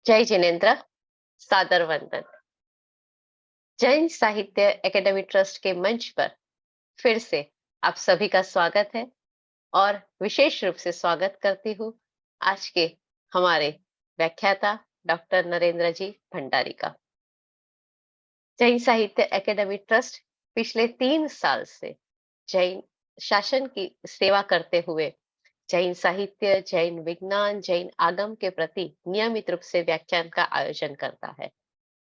जय जिनेन्द्र, सादर वंदन। जैन साहित्य एकेडमी ट्रस्ट के मंच पर फिर से आप सभी का स्वागत है और विशेष रूप से स्वागत करती हूँ आज के हमारे व्याख्याता डॉक्टर नरेंद्र जी भंडारी का। जैन साहित्य एकेडमी ट्रस्ट पिछले 3 साल से जैन शासन की सेवा करते हुए जैन साहित्य, जैन विज्ञान, जैन आगम के प्रति नियमित रूप से व्याख्यान का आयोजन करता है।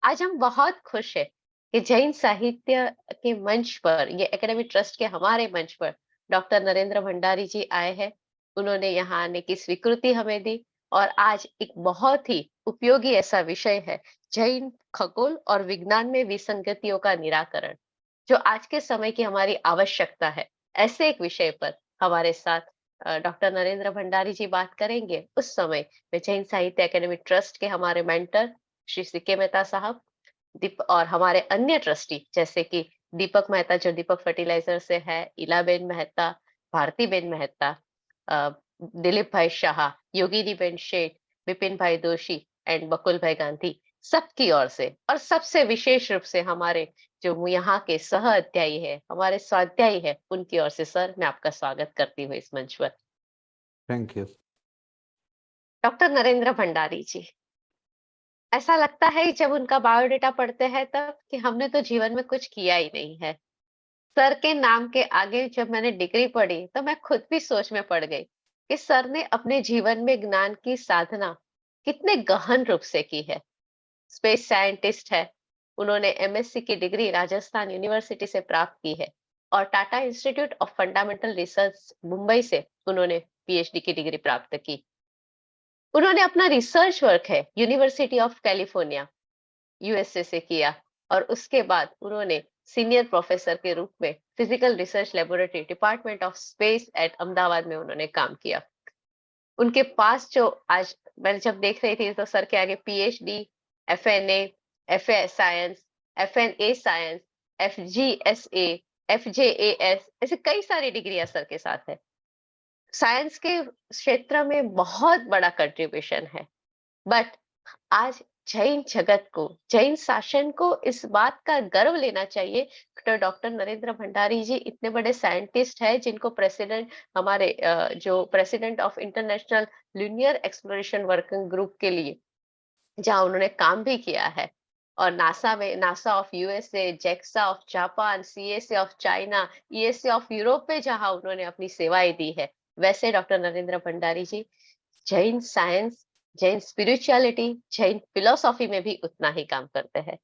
आज हम बहुत खुश हैं कि जैन साहित्य के मंच पर, ये एकेडमी ट्रस्ट के हमारे मंच पर डॉक्टर नरेंद्र भंडारी जी आए हैं। उन्होंने यहाँ आने की स्वीकृति हमें दी और आज एक बहुत ही उपयोगी ऐसा विषय है, जैन खगोल और विज्ञान में विसंगतियों का निराकरण, जो आज के समय की हमारी आवश्यकता है। ऐसे एक विषय पर हमारे साथ डॉक्टर नरेंद्र भंडारी जी बात करेंगे। उस समय में जैन साहित्य एकेडमी ट्रस्ट के हमारे मेंटर श्री सीके मेहता साहब, दीप और हमारे अन्य ट्रस्टी जैसे कि दीपक मेहता जो दीपक फर्टिलाइजर से है, इलाबेन मेहता, भारती बेन मेहता, अ, दिलीप भाई शाह, योगिनी बेन शेठ, विपिन भाई दोषी एंड बकुल भाई गांधी, सबकी ओर से और सबसे विशेष रूप से हमारे जो यहाँ के सह अध्यायी है, हमारे स्वाध्यायी है, उनकी ओर से सर मैं आपका स्वागत करती हूँ इस मंच पर। Thank you. Doctor Narendra Bhandari ji, ऐसा लगता है जब उनका बायोडेटा पढ़ते हैं तब कि हमने तो जीवन में कुछ किया ही नहीं है। सर के नाम के आगे जब मैंने डिग्री पढ़ी तो मैं खुद भी सोच में पड़ गई कि सर ने अपने जीवन में ज्ञान की साधना कितने गहन रूप से की है। स्पेस साइंटिस्ट है, उन्होंने एमएससी की डिग्री राजस्थान यूनिवर्सिटी से प्राप्त की है और Tata institute of fundamental research Mumbai से उन्होंने पीएचडी की डिग्री प्राप्त की। उन्होंने अपना रिसर्च वर्क है यूनिवर्सिटी ऑफ कैलिफोर्निया यूएसए से किया और उसके बाद उन्होंने सीनियर प्रोफेसर के रूप में physical research laboratory department of space at Ahmedabad में उन्होंने काम किया। उनके पास जो आज मैं जब देख रही थी तो सर के आगे पीएचडी, एफएनए, एफए साइंस, एफएनए साइंस, एफजीएसए, एफजेएएस, ऐसे कई सारी डिग्रियां सर के साथ है। साइंस के क्षेत्र में बहुत बड़ा कंट्रीब्यूशन है। बट आज जैन जगत को, जैन शासन को इस बात का गर्व लेना चाहिए तो डॉक्टर नरेंद्र भंडारी जी इतने बड़े साइंटिस्ट हैं जिनको प्रेसिडेंट, हमारे जो president of international lunar exploration working group के लिए जहाँ उन्होंने काम भी किया है, और नासा में NASA of USA, JAXA of Japan, CSA of China, ESA of Europe में जहाँ उन्होंने अपनी सेवाएं दी है, वैसे doctor Narendra Bhandari ji Jain science, Jain spirituality, Jain philosophy में भी उतना ही काम करते हैं।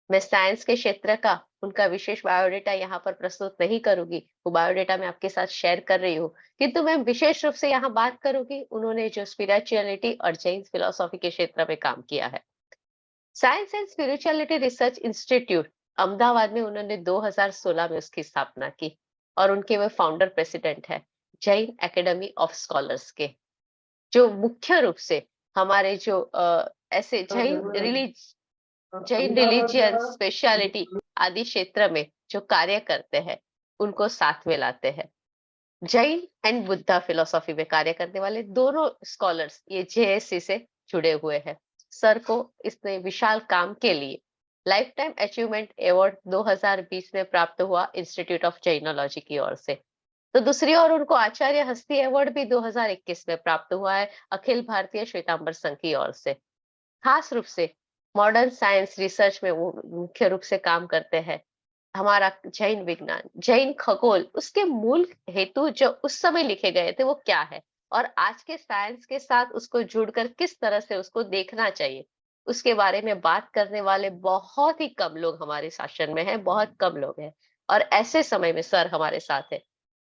मैं साइंस के क्षेत्र का उनका विशेष बायोडेटा यहाँ पर प्रस्तुत नहीं करूंगी, वो बायोडेटा मैं आपके साथ शेयर कर रही हूँ, किंतु मैं विशेष रूप से यहाँ बात करूंगी उन्होंने जो स्पिरिचुअलिटी और जैन फिलोसॉफी के क्षेत्र में काम किया है। Science and spirituality research institute Ahmedabad में उन्होंने 2016 में उसकी स्थापना की और उनके वे फाउंडर प्रेसिडेंट है जैन एकेडमी ऑफ स्कॉलर्स के, जो मुख्य रूप से हमारे जो ऐसे जैन रिलीजियन स्पेशलिटी आदि क्षेत्र में जो कार्य करते हैं उनको साथ में लाते हैं। जैन एंड बुद्धा फिलोसॉफी में कार्य करने वाले दोनों स्कॉलर्स ये जेएससी से जुड़े हुए हैं। सर को इसने विशाल काम के लिए लाइफ टाइम अचीवमेंट अवार्ड 2020 में प्राप्त हुआ इंस्टीट्यूट ऑफ जैनोलॉजी की ओर से। तो दूसरी ओर उनको आचार्य हस्ती अवार्ड भी 2021 में प्राप्त हुआ है अखिल भारतीय श्वेतांबर संघ की ओर से। खास रूप से मॉडर्न साइंस रिसर्च में वो मुख्य रूप से काम करते हैं। हमारा जैन विज्ञान, जैन खगोल, उसके मूल हेतु जो उस समय लिखे गए थे वो क्या है और आज के साइंस के साथ उसको जुड़कर किस तरह से उसको देखना चाहिए, उसके बारे में बात करने वाले बहुत ही कम लोग हमारे शासन में हैं, बहुत कम लोग हैं। और ऐसे समय में सर हमारे साथ है।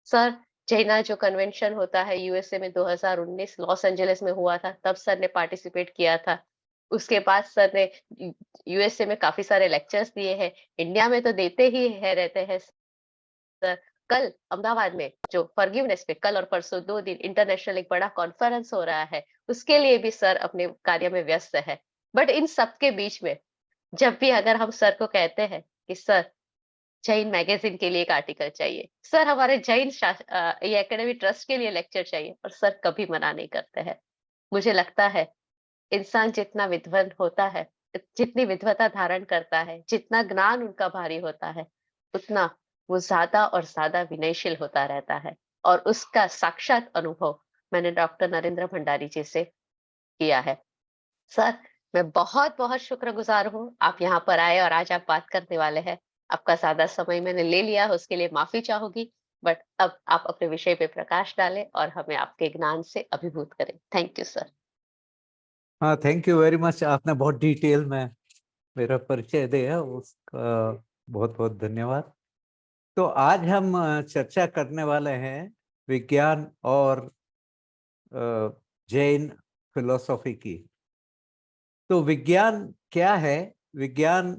सर, जैना जो कन्वेंशन होता है यूएसए में 2019 लॉस एंजलिस में हुआ था, तब सर ने पार्टिसिपेट किया था। उसके बाद सर ने यूएसए में काफी सारे लेक्चर्स दिए हैं, इंडिया में तो देते ही है रहते हैं सर। कल अहमदाबाद में जो फॉरगिवनेस पे कल और परसों 2 दिन इंटरनेशनल एक बड़ा कॉन्फ्रेंस हो रहा है, उसके लिए भी सर अपने कार्य में व्यस्त है। बट इन सबके बीच में जब भी अगर हम सर को कहते हैं कि सर जैन मैगजीन के लिए एक आर्टिकल चाहिए, सर हमारे ये एकेडमी ट्रस्ट के लिए लेक्चर चाहिए, और सर कभी मना नहीं करते हैं। मुझे लगता है इंसान जितना विद्वान होता है, जितनी विद्वता धारण करता है, जितना ज्ञान उनका भारी होता है, उतना वो ज़्यादा और ज़्यादा विनयशील होता रहता है। और उसका साक्षात अनुभव मैंने डॉक्टर नरेंद्र भंडारी जी से किया है। सर, मैं बहुत-बहुत शुक्रगुज़ार हूँ, आप यहाँ पर आए और आज आप बात करने वाले हैं। आपका ज़्यादा समय मैंने ले लिया, उसके लिए माफ़ी चाहूँगी, बट अब आप अपने विषय पे प्रकाश डालें और हमें आपके ज्ञान से अभिभूत करें। Thank you sir. हाँ, थैंक यू वेरी मच। आपने बहुत डिटेल में मेरा परिचय दिया, उसका बहुत बहुत धन्यवाद। तो आज हम चर्चा करने वाले हैं विज्ञान और जैन फिलोसॉफी की। तो विज्ञान क्या है? विज्ञान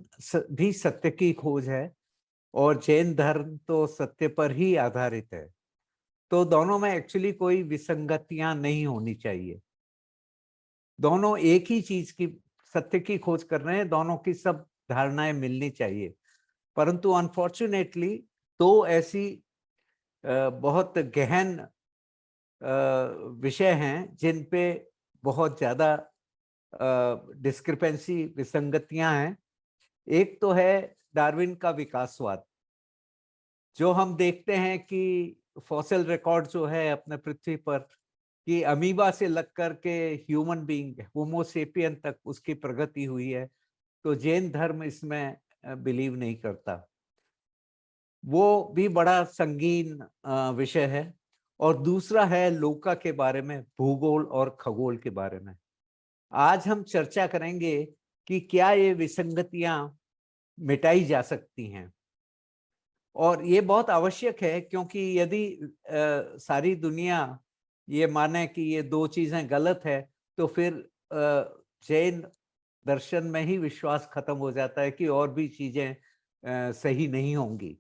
भी सत्य की खोज है और जैन धर्म तो सत्य पर ही आधारित है। तो दोनों में एक्चुअली कोई विसंगतियां नहीं होनी चाहिए। दोनों एक ही चीज की, सत्य की खोज कर रहे हैं, दोनों की सब धारणाएं मिलनी चाहिए। परंतु अनफॉर्चुनेटली दो ऐसी बहुत गहन विषय हैं जिन पे बहुत ज्यादा डिस्क्रिपेंसी, विसंगतियां हैं। एक तो है डार्विन का विकासवाद, जो हम देखते हैं कि फॉसिल रिकॉर्ड जो है अपने पृथ्वी पर, कि अमीबा से लग कर के ह्यूमन बीइंग, होमो सेपियन तक उसकी प्रगति हुई है। तो जैन धर्म इसमें बिलीव नहीं करता। वो भी बड़ा संगीन विषय है। और दूसरा है लोका के बारे में, भूगोल और खगोल के बारे में। आज हम चर्चा करेंगे कि क्या ये विसंगतियां मिटाई जा सकती हैं। और ये बहुत आवश्यक है, क्योंकि यदि सारी दुनिया ये माने कि ये दो चीजें गलत है, तो फिर जैन दर्शन में ही विश्वास खत्म हो जाता है कि और भी चीजें सही नहीं होंगी।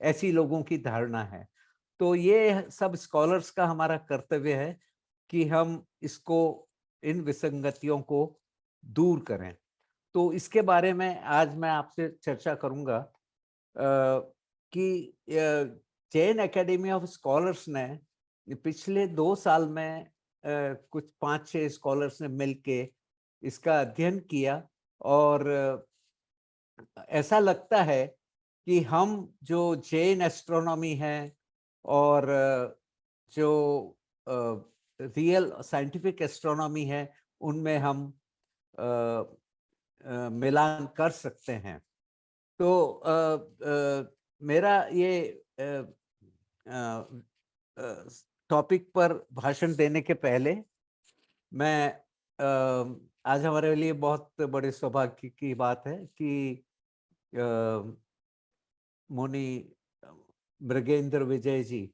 ऐसी लोगों की धारणा है। तो ये सब स्कॉलर्स का हमारा कर्तव्य है कि हम इसको, इन विसंगतियों को दूर करें। तो इसके बारे में आज मैं आपसे चर्चा करूंगा कि जैन एकेडमी ऑफ स्कॉलर्स ने पिछले 2 साल में कुछ 5-6 स्कॉलर्स ने मिलके इसका अध्ययन किया। और ऐसा लगता है कि हम जो जैन एस्ट्रोनॉमी है और जो रियल साइंटिफिक एस्ट्रोनॉमी है, उनमें हम मिलान कर सकते हैं। तो मेरा ये टॉपिक पर भाषण देने के पहले मैं आज हमारे लिए बहुत बड़े सौभाग्य की बात है कि मुनि मृगेंद्र विजय जी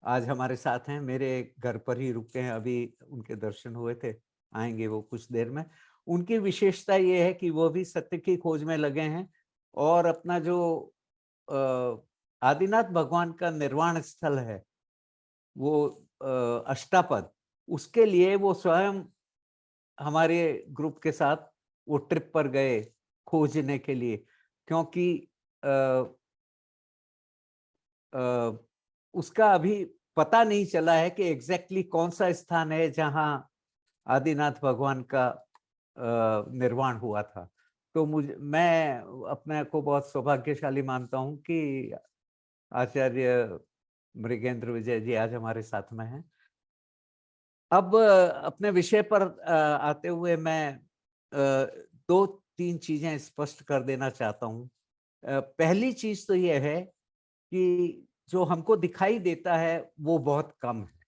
आज हमारे साथ हैं। मेरे घर पर ही रुके हैं, अभी उनके दर्शन हुए थे, आएंगे वो कुछ देर में। उनकी विशेषता ये है कि वो भी सत्य की खोज में लगे हैं और अपना जो आदिनाथ भगवान का निर्वाण स्थल है, वो अष्टापद, उसके लिए वो स्वयं हमारे ग्रुप के साथ वो ट्रिप पर गए खोजने के लिए। क्योंकि उसका अभी पता नहीं चला है कि एग्जैक्टली कौन सा स्थान है जहां आदिनाथ भगवान का निर्वाण हुआ था। तो मैं अपने को बहुत सौभाग्यशाली मानता हूं कि आचार्य मृगेंद्र विजय जी आज हमारे साथ में हैं। अब अपने विषय पर आते हुए मैं 2-3 चीजें स्पष्ट कर देना चाहता हूं। पहली चीज तो यह है कि जो हमको दिखाई देता है वो बहुत कम है।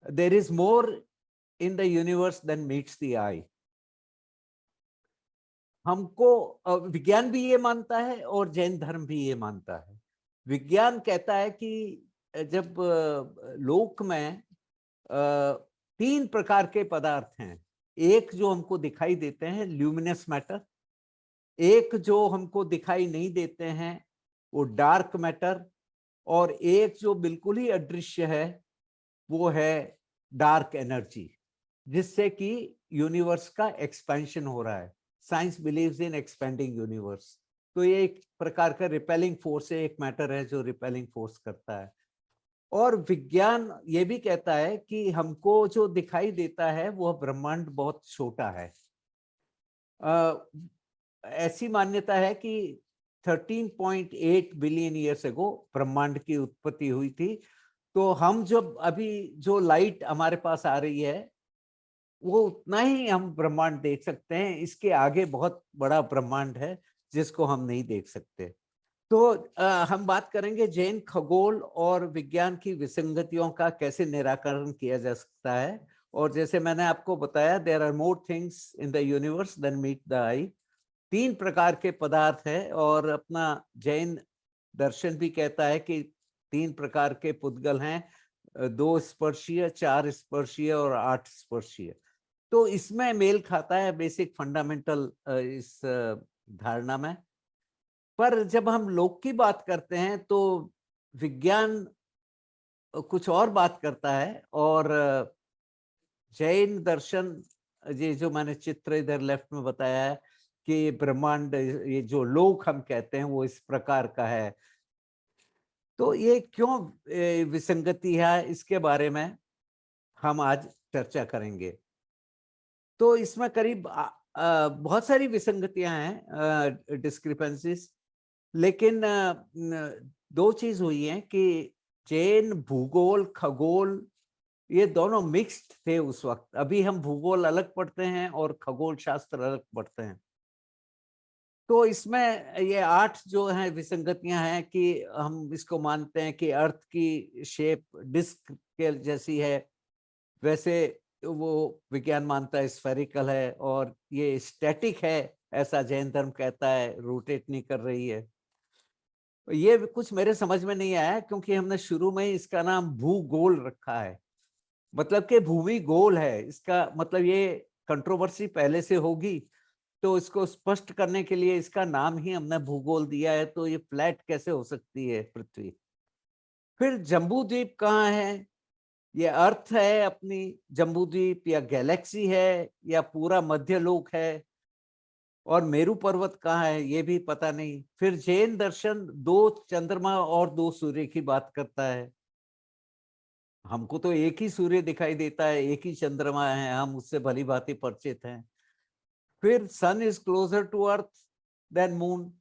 There is more in the universe than meets the eye. हमको विज्ञान भी ये मानता है और जैन धर्म भी ये मानता है। विज्ञान कहता है कि जब लोक में 3 प्रकार के पदार्थ हैं। एक जो हमको दिखाई देते हैं, ल्यूमिनस मैटर। एक जो हमको दिखाई नहीं देते हैं, वो डार्क मैटर। और एक जो बिल्कुल ही अदृश्य है, वो है डार्क एनर्जी, जिससे कि यूनिवर्स का एक्सपेंशन हो रहा है। Science believes in expanding universe. तो ये एक प्रकार का रिपेलिंग फोर्स है, एक मैटर है जो रिपेलिंग फोर्स करता है। और विज्ञान ये भी कहता है कि हमको जो दिखाई देता है वह ब्रह्मांड बहुत छोटा है। ऐसी मान्यता है कि 13.8 बिलियन ईयर्स एगो ब्रह्मांड की उत्पत्ति हुई थी। तो हम जब अभी जो लाइट हमारे पास आ रही है वो उतना ही हम ब्रह्मांड देख सकते हैं, इसके आगे बहुत बड़ा ब्रह्मांड है जिसको हम नहीं देख सकते। तो हम बात करेंगे जैन खगोल और विज्ञान की विसंगतियों का कैसे निराकरण किया जा सकता है। और जैसे मैंने आपको बताया, there are more things in the universe than meet the eye. 3 प्रकार के पदार्थ है और अपना जैन दर्शन भी कहता है कि 3 प्रकार के पुद्गल हैं, 2 स्पर्शीय, 4 स्पर्शीय और 8 स्पर्शीय। तो इसमें मेल खाता है बेसिक फंडामेंटल इस धारणा में। पर जब हम लोक की बात करते हैं तो विज्ञान कुछ और बात करता है। और जैन दर्शन, ये जो मैंने चित्र इधर लेफ्ट में बताया है कि ब्रह्मांड, ये जो लोक हम कहते हैं वो इस प्रकार का है। तो ये क्यों विसंगति है, इसके बारे में हम आज चर्चा करेंगे। तो इसमें करीब बहुत सारी विसंगतियां हैं, डिस्क्रिपेंसीज। लेकिन 2 चीज हुई हैं कि जैन भूगोल खगोल ये दोनों मिक्स्ड थे उस वक्त। अभी हम भूगोल अलग पढ़ते हैं और खगोल शास्त्र अलग पढ़ते हैं। तो इसमें ये 8 जो है विसंगतियां हैं कि हम इसको मानते हैं कि अर्थ की शेप डिस्क के जैसी है, वैसे वो विज्ञान मानता है स्फेरिकल है। और ये स्टैटिक है, ऐसा जैन धर्म कहता है, रोटेट नहीं कर रही है। ये कुछ मेरे समझ में नहीं आया क्योंकि हमने शुरू में ही इसका नाम भूगोल रखा है, मतलब कि भूमि गोल है। इसका मतलब ये कंट्रोवर्सी पहले से होगी, तो इसको स्पष्ट करने के लिए इसका नाम ही हमने भूगोल दिया है। तो ये फ्लैट कैसे हो सकती है पृथ्वी। फिर जम्बू द्वीप कहाँ है, ये अर्थ है अपनी जम्बू द्वीप, या गैलेक्सी है, या पूरा मध्यलोक है। और मेरू पर्वत कहाँ है ये भी पता नहीं। फिर जैन दर्शन 2 चंद्रमा और 2 सूर्य की बात करता है। हमको तो एक ही सूर्य दिखाई देता है, एक ही चंद्रमा है, हम उससे भली भांति परिचित हैं। फिर sun is closer to earth than moon.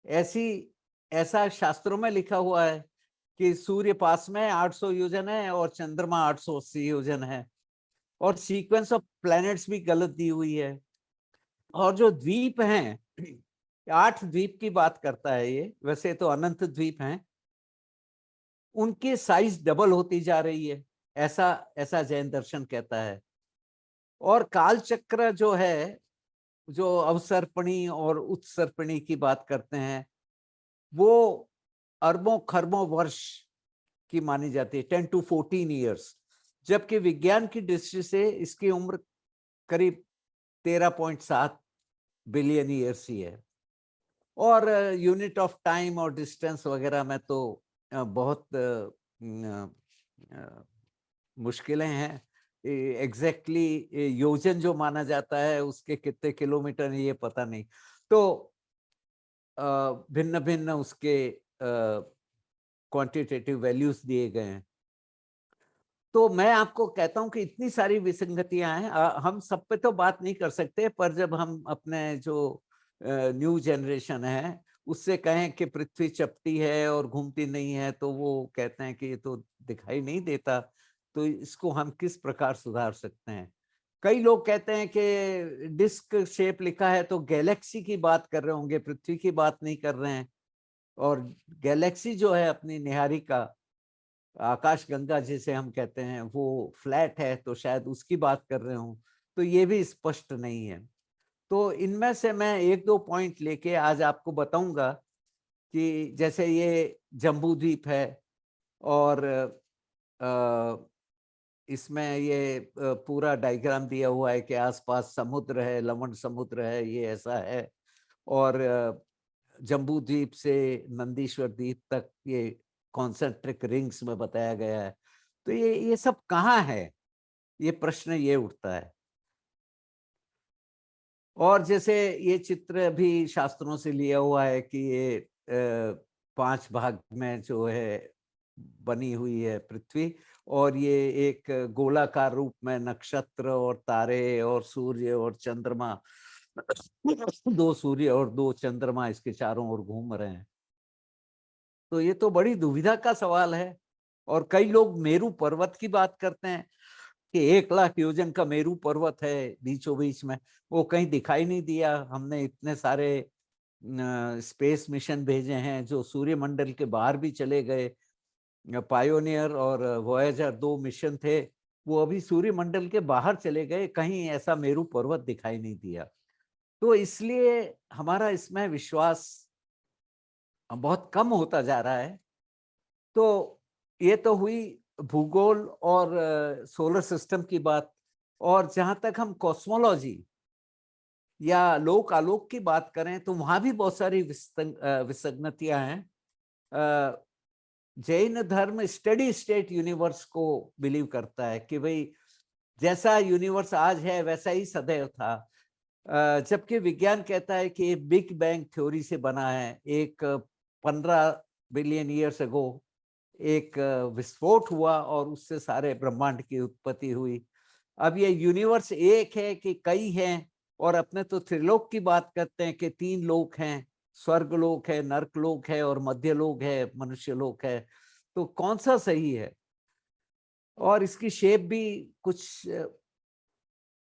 ऐसा शास्त्रों में लिखा हुआ है कि सूर्य पास में 800 योजन है और चंद्रमा 880 योजन है। और सीक्वेंस ऑफ प्लैनेट्स भी गलत दी हुई है। और जो द्वीप हैं, 8 द्वीप की बात करता है ये, वैसे तो अनंत द्वीप हैं, उनकी साइज डबल होती जा रही है, ऐसा ऐसा जैन दर्शन कहता है। और काल चक्र जो है, जो अवसर्पणी और उत्सर्पणी की बात करते हैं, वो अरबों खरबों वर्ष की मानी जाती है, 10 to 14 ईयर्स। जबकि विज्ञान की दृष्टि से इसकी उम्र करीब 13.7 बिलियन ईयर्स ही है। और यूनिट ऑफ टाइम और डिस्टेंस वगैरह में तो बहुत मुश्किलें हैं। एग्जैक्टली योजन जो माना जाता है उसके कितने किलोमीटर ये पता नहीं। तो भिन्न भिन्न उसके क्वांटिटेटिव वैल्यूज दिए गए हैं। तो मैं आपको कहता हूं कि इतनी सारी विसंगतियां हैं, हम सब पे तो बात नहीं कर सकते। पर जब हम अपने जो न्यू जनरेशन है उससे कहें कि पृथ्वी चपटी है और घूमती नहीं है, तो वो कहते हैं कि ये तो दिखाई नहीं देता। तो इसको हम किस प्रकार सुधार सकते हैं। कई लोग कहते हैं कि डिस्क शेप लिखा है तो गैलेक्सी की बात कर रहे होंगे, पृथ्वी की बात नहीं कर रहे हैं। और गैलेक्सी जो है अपनी निहारिका, आकाश गंगा जिसे हम कहते हैं, वो फ्लैट है, तो शायद उसकी बात कर रहे हूँ। तो ये भी स्पष्ट नहीं है। तो इनमें से मैं 1-2 पॉइंट लेके आज आपको बताऊंगा कि जैसे ये जम्बू द्वीप है और इसमें ये पूरा डायग्राम दिया हुआ है कि आसपास समुद्र है, लवण समुद्र है, ये ऐसा है। और जम्बू द्वीप से नंदीश्वर द्वीप तक ये कॉन्सेंट्रिक रिंग्स में बताया गया है। तो ये सब कहाँ है, ये प्रश्न ये उठता है। और जैसे ये चित्र भी शास्त्रों से लिया हुआ है कि ये 5 भाग में जो है बनी हुई है पृथ्वी, और ये एक गोलाकार रूप में नक्षत्र और तारे और सूर्य और चंद्रमा, 2 सूर्य और 2 चंद्रमा इसके चारों ओर घूम रहे हैं। तो ये तो बड़ी दुविधा का सवाल है। और कई लोग मेरू पर्वत की बात करते हैं कि 1 लाख योजन का मेरू पर्वत है बीचों बीच में, वो कहीं दिखाई नहीं दिया। हमने इतने सारे स्पेस मिशन भेजे हैं जो सूर्यमंडल के बाहर भी चले गए। पायोनियर और वॉयेजर 2 मिशन थे, वो अभी सूर्यमंडल के बाहर चले गए, कहीं ऐसा मेरू पर्वत दिखाई नहीं दिया। तो इसलिए हमारा इसमें विश्वास बहुत कम होता जा रहा है। तो ये तो हुई भूगोल और सोलर सिस्टम की बात। और जहां तक हम कॉस्मोलॉजी या लोक आलोक की बात करें तो वहां भी बहुत सारी विसंगतियां हैं। जैन धर्म स्टेडी स्टेट यूनिवर्स को बिलीव करता है कि भाई जैसा यूनिवर्स आज है वैसा ही सदैव था, जबकि विज्ञान कहता है कि बिग बैंग थ्योरी से बना है। एक 15 बिलियन ईयर्स अगो एक विस्फोट हुआ और उससे सारे ब्रह्मांड की उत्पत्ति हुई। अब ये यूनिवर्स एक है कि कई हैं, और अपने तो त्रिलोक की बात करते हैं कि 3 लोक हैं, स्वर्ग लोक है, नर्क लोक है और मध्य लोक है, मनुष्य लोक है। तो कौन सा सही है? और इसकी शेप भी कुछ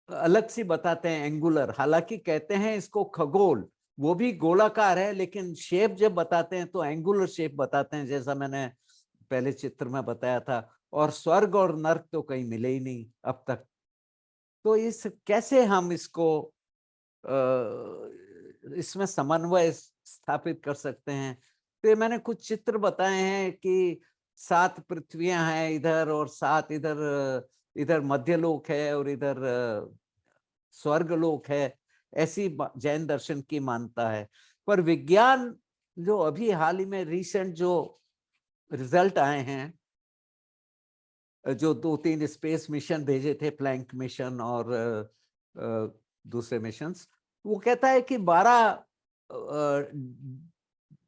अलग सी बताते हैं, एंगुलर। हालांकि कहते हैं इसको खगोल, वो भी गोलाकार है, लेकिन शेप जब बताते हैं तो एंगुलर शेप बताते हैं, जैसा मैंने पहले चित्र में बताया था। और स्वर्ग और नर्क तो कहीं मिले ही नहीं अब तक। तो इस कैसे हम इसको इसमें समन्वय स्थापित कर सकते हैं? तो ये मैंने कुछ चित्र बताए हैं कि 7 पृथ्वियां हैं इधर, और 7 इधर, इधर मध्यलोक है और इधर स्वर्ग लोक है। ऐसी जैन दर्शन की मानता है। पर विज्ञान जो अभी हाल ही में रिसेंट जो रिजल्ट आए हैं, जो 2-3 स्पेस मिशन भेजे थे, प्लैंक मिशन और दूसरे मिशंस, वो कहता है कि 12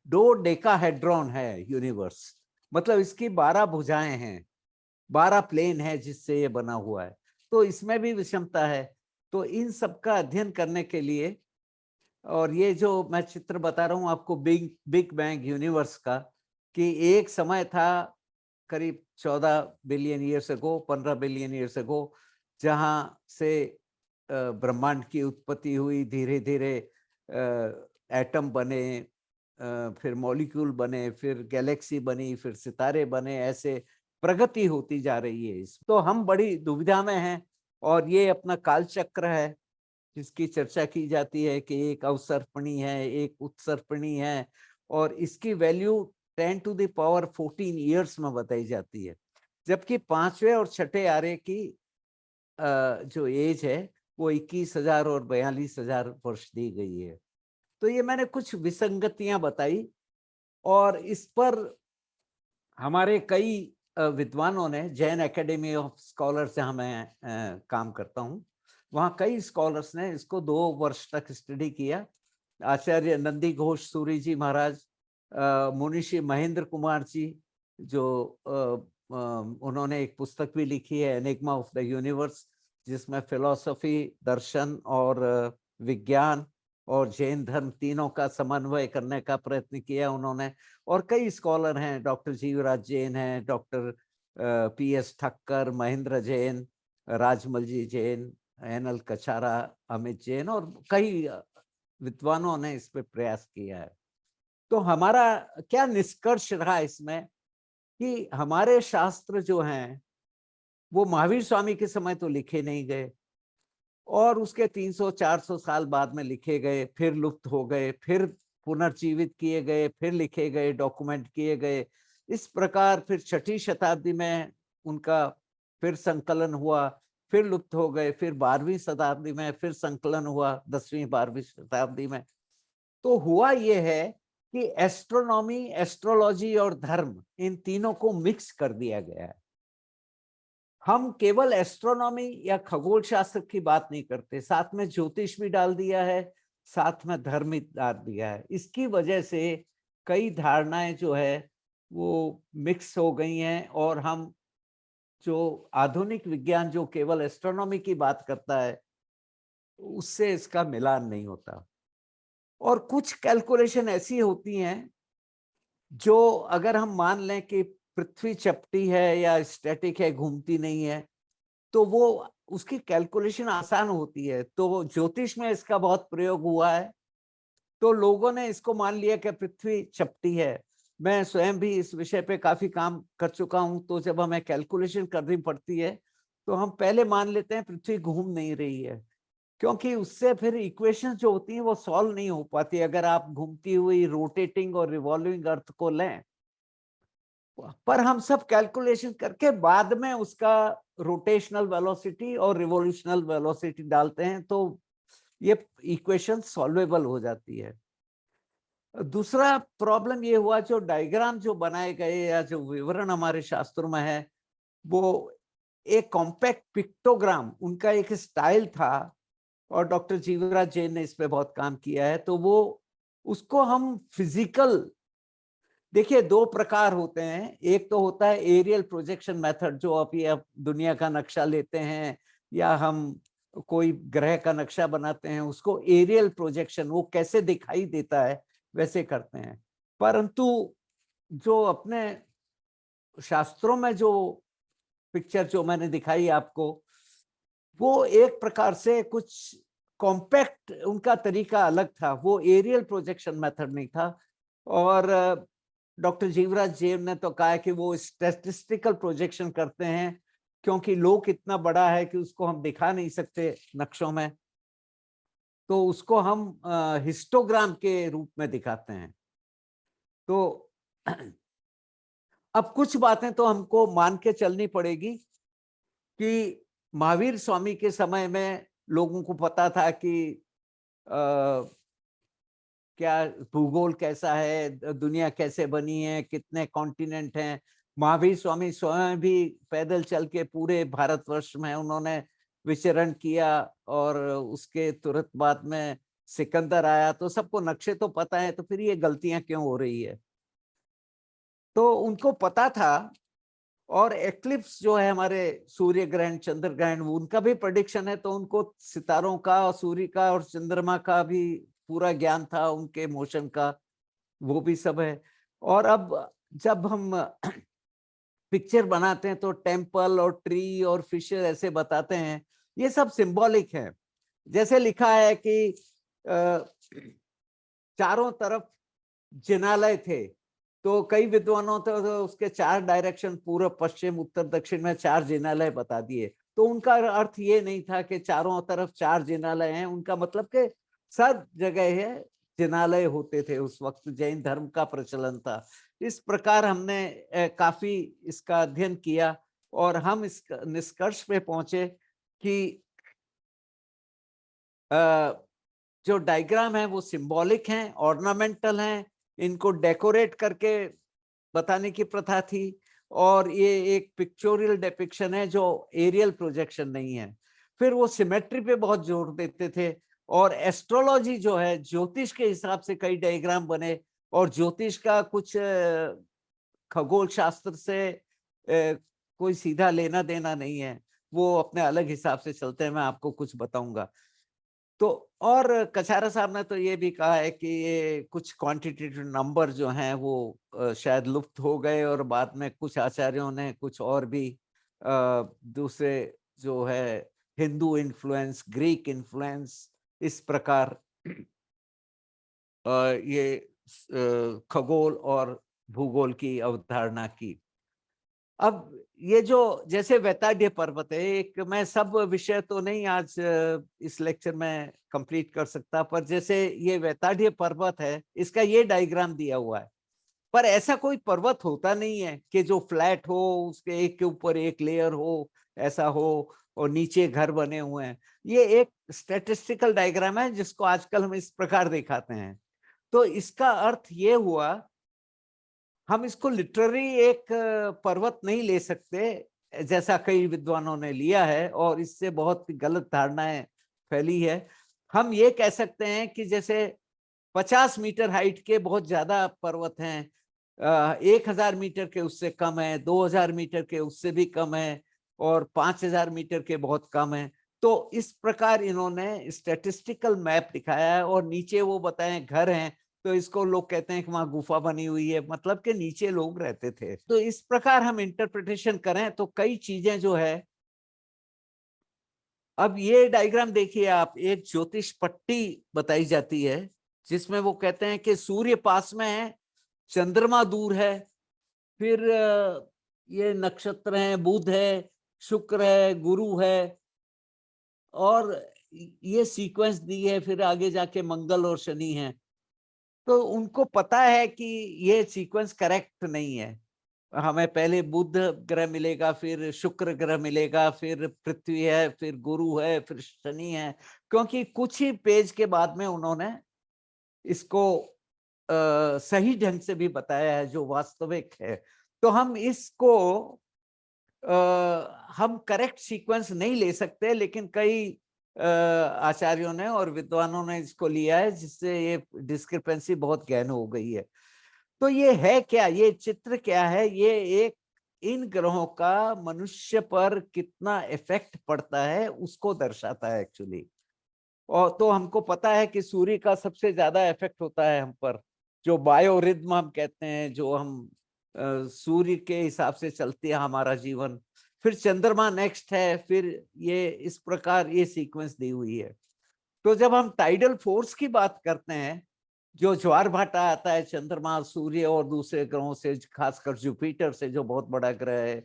डोडेकाहेड्रॉन है यूनिवर्स। मतलब इसकी 12 भुजाएं हैं, 12 प्लेन है जिससे ये बना हुआ है। तो इसमें भी विषमता है। तो इन सब का अध्ययन करने के लिए, और ये जो मैं चित्र बता रहा हूँ आपको बिग बिग बैंग यूनिवर्स का, कि एक समय था करीब 14 billion years ago, 15 billion years ago, जहां से ब्रह्मांड की उत्पत्ति हुई। धीरे धीरे एटम बने, फिर मॉलिक्यूल बने, फिर गैलेक्सी बनी, फिर सितारे बने। ऐसे प्रगति होती जा रही है। इस तो हम बड़ी दुविधा में हैं। और ये अपना काल चक्र है जिसकी चर्चा की जाती है कि एक अवसर्पणी है, एक उत्सर्पणी है, और इसकी value 10 to the power 14 years में बताई जाती है। जबकि 5वें और 6ठे आरे की जो एज है वो 21,000 और 42,000 वर्ष दी गई है। तो ये मैंने कुछ विसंगतियां बताई, और इस पर हमारे कई विद्वानों ने, जैन एकेडमी ऑफ स्कॉलर्स जहाँ मैं काम करता हूँ, वहाँ कई स्कॉलर्स ने इसको 2 वर्ष तक स्टडी किया। आचार्य नंदी घोष सूरी जी महाराज, मुनिषी महेंद्र कुमार जी, जो उन्होंने एक पुस्तक भी लिखी है, एनिग्मा ऑफ द यूनिवर्स, जिसमें फिलॉसफी, दर्शन और विज्ञान और जैन धर्म तीनों का समन्वय करने का प्रयत्न किया उन्होंने। और कई स्कॉलर हैं, डॉक्टर जीवराज जैन हैं, डॉक्टर PS ठक्कर, महेंद्र जैन, राजमल जी जैन, NL कछारा, अमित जैन, और कई विद्वानों ने इस पे प्रयास किया है। तो हमारा क्या निष्कर्ष रहा इसमें, कि हमारे शास्त्र जो हैं वो महावीर स्वामी के समय तो लिखे नहीं गए, और उसके 300-400 साल बाद में लिखे गए, फिर लुप्त हो गए, फिर पुनर्जीवित किए गए, फिर लिखे गए, डॉक्यूमेंट किए गए। इस प्रकार फिर 6ठी शताब्दी में उनका फिर संकलन हुआ, फिर लुप्त हो गए, फिर 12वीं शताब्दी में फिर संकलन हुआ, 10वीं 12वीं शताब्दी में। तो हुआ ये है कि एस्ट्रोनॉमी, एस्ट्रोलॉजी और धर्म, इन तीनों को मिक्स कर दिया गया है। हम केवल एस्ट्रोनॉमी या खगोल शास्त्र की बात नहीं करते, साथ में ज्योतिष भी डाल दिया है, साथ में धर्म भी डाल दिया है। इसकी वजह से कई धारणाएं जो है वो मिक्स हो गई हैं, और हम जो आधुनिक विज्ञान जो केवल एस्ट्रोनॉमी की बात करता है, उससे इसका मिलान नहीं होता। और कुछ कैलकुलेशन ऐसी होती हैं जो अगर हम मान लें कि पृथ्वी चपटी है या स्टैटिक है, घूमती नहीं है, तो वो उसकी कैलकुलेशन आसान होती है। तो ज्योतिष में इसका बहुत प्रयोग हुआ है। तो लोगों ने इसको मान लिया कि पृथ्वी चपटी है। मैं स्वयं भी इस विषय पे काफी काम कर चुका हूं। तो जब हमें कैलकुलेशन करनी पड़ती है, तो हम पहले मान लेते हैं पृथ्वी घूम नहीं रही है, क्योंकि उससे फिर इक्वेशन जो होती हैं वो सॉल्व नहीं हो पाती। अगर आप घूमती हुई रोटेटिंग और रिवॉल्विंग अर्थ को लें, पर हम सब कैलकुलेशन करके बाद में उसका रोटेशनल वेलोसिटी और रिवोल्यूशनल वेलोसिटी डालते हैं, तो ये इक्वेशन सॉल्वेबल हो जाती है। दूसरा प्रॉब्लम ये हुआ, जो डायग्राम जो बनाए गए या जो विवरण हमारे शास्त्रों में है, वो एक कॉम्पैक्ट पिक्टोग्राम उनका एक स्टाइल था, और डॉक्टर जीवराज जैन ने इस पे बहुत काम किया है। तो वो उसको हम फिजिकल, देखिए दो प्रकार होते हैं। एक तो होता है एरियल प्रोजेक्शन मेथड, जो अभी आप दुनिया का नक्शा लेते हैं या हम कोई ग्रह का नक्शा बनाते हैं, उसको एरियल प्रोजेक्शन, वो कैसे दिखाई देता है वैसे करते हैं। परंतु जो अपने शास्त्रों में जो पिक्चर जो मैंने दिखाई आपको, वो एक प्रकार से कुछ कॉम्पैक्ट, उनका तरीका अलग था, वो एरियल प्रोजेक्शन मेथड नहीं था। और डॉक्टर जीवराज जैन ने तो कहा है कि वो स्टैटिस्टिकल प्रोजेक्शन करते हैं, क्योंकि लोक इतना बड़ा है कि उसको हम दिखा नहीं सकते नक्शों में, तो उसको हम हिस्टोग्राम के रूप में दिखाते हैं। तो अब कुछ बातें तो हमको मान के चलनी पड़ेगी कि महावीर स्वामी के समय में लोगों को पता था कि क्या भूगोल कैसा है, दुनिया कैसे बनी है, कितने कॉन्टिनेंट हैं। महावीर स्वामी स्वयं भी पैदल चल के पूरे भारतवर्ष में उन्होंने विचरण किया, और उसके तुरंत बाद में सिकंदर आया। तो सबको नक्शे तो पता है, तो फिर ये गलतियां क्यों हो रही है? तो उनको पता था। और एक्लिप्स जो है, हमारे सूर्य ग्रहण, चंद्र ग्रहण, उनका भी प्रेडिक्शन है। तो उनको सितारों का और सूर्य का और चंद्रमा का भी पूरा ज्ञान था, उनके मोशन का, वो भी सब है। और अब जब हम पिक्चर बनाते हैं, तो टेम्पल और ट्री और फिशर ऐसे बताते हैं, ये सब सिंबॉलिक है। जैसे लिखा है कि चारों तरफ जिनालय थे, तो कई विद्वानों तो उसके 4 डायरेक्शन, पूर्व पश्चिम उत्तर दक्षिण में 4 जिनालय बता दिए। तो उनका अर्थ ये नहीं था कि चारों तरफ 4 जिनालय हैं, उनका मतलब कि सब जगह है जिनालय होते थे। उस वक्त जैन धर्म का प्रचलन था। इस प्रकार हमने काफी इसका अध्ययन किया, और हम इस निष्कर्ष पे पहुंचे कि जो डायग्राम है वो सिंबॉलिक हैं, ऑर्नामेंटल हैं, इनको डेकोरेट करके बताने की प्रथा थी। और ये एक पिक्चोरियल डिपिक्शन है, जो एरियल प्रोजेक्शन नहीं है। फिर वो सिमेट्री पे बहुत जोर देते थे। और एस्ट्रोलॉजी जो है, ज्योतिष के हिसाब से कई डायग्राम बने, और ज्योतिष का कुछ खगोल शास्त्र से कोई सीधा लेना देना नहीं है, वो अपने अलग हिसाब से चलते हैं। मैं आपको कुछ बताऊंगा। तो और कछारा साहब ने तो ये भी कहा है कि ये कुछ क्वांटिटेटिव नंबर जो हैं वो शायद लुप्त हो गए, और बाद में कुछ आचार्यों ने कुछ और भी दूसरे जो है हिंदू इन्फ्लुएंस, ग्रीक इन्फ्लुएंस, इस प्रकार ये खगोल और भूगोल की अवधारणा की। अब ये जो जैसे वैताड्य पर्वत है, एक, मैं सब विषय तो नहीं आज इस लेक्चर में कंप्लीट कर सकता, पर जैसे ये वैताड्य पर्वत है, इसका ये डायग्राम दिया हुआ है। पर ऐसा कोई पर्वत होता नहीं है कि जो फ्लैट हो, उसके एक के ऊपर एक लेयर हो, ऐसा हो, और नीचे घर बने हुए हैं। ये एक स्टैटिस्टिकल डायग्राम है, जिसको आजकल हम इस प्रकार दिखाते हैं। तो इसका अर्थ ये हुआ, हम इसको लिटररी एक पर्वत नहीं ले सकते, जैसा कई विद्वानों ने लिया है, और इससे बहुत गलत धारणाएं फैली है। हम ये कह सकते हैं कि जैसे 50 मीटर हाइट के बहुत ज्यादा पर्वत हैं, 1000 मीटर के उससे कम है, 2000 मीटर के उससे भी कम है, और 5000 मीटर के बहुत कम है। तो इस प्रकार इन्होंने स्टैटिस्टिकल मैप दिखाया है, और नीचे वो बताए घर हैं, तो इसको लोग कहते हैं कि वहां गुफा बनी हुई है, मतलब कि नीचे लोग रहते थे। तो इस प्रकार हम इंटरप्रिटेशन करें तो कई चीजें जो है, अब ये डायग्राम देखिए आप, एक ज्योतिष पट्टी बताई जाती है जिसमें वो कहते हैं कि सूर्य पास में है, चंद्रमा दूर है, फिर ये नक्षत्र हैं, बुध है, शुक्र है, गुरु है, और ये सीक्वेंस दी है, फिर आगे जाके मंगल और शनि है। तो उनको पता है कि ये सीक्वेंस करेक्ट नहीं है, हमें पहले बुध ग्रह मिलेगा, फिर शुक्र ग्रह मिलेगा, फिर पृथ्वी है, फिर गुरु है, फिर शनि है, क्योंकि कुछ ही पेज के बाद में उन्होंने इसको सही ढंग से भी बताया है जो वास्तविक है। तो हम इसको हम करेक्ट सीक्वेंस नहीं ले सकते, लेकिन कई आचार्यों ने और विद्वानों ने इसको लिया है, जिससे ये डिस्क्रिपेंसी बहुत गहन हो गई है। तो ये है क्या, ये चित्र क्या है, ये एक इन ग्रहों का मनुष्य पर कितना इफेक्ट पड़ता है उसको दर्शाता है एक्चुअली। और तो हमको पता है कि सूर्य का सबसे ज्यादा इफेक्ट होता है हम पर, जो बायोरिद्म हम कहते हैं, जो हम सूर्य के हिसाब से चलती है हमारा जीवन, फिर चंद्रमा नेक्स्ट है, फिर ये इस प्रकार ये सीक्वेंस दी हुई है। तो जब हम टाइडल फोर्स की बात करते हैं, जो ज्वार भाटा आता है चंद्रमा, सूर्य और दूसरे ग्रहों से, खासकर जुपिटर से जो बहुत बड़ा ग्रह है,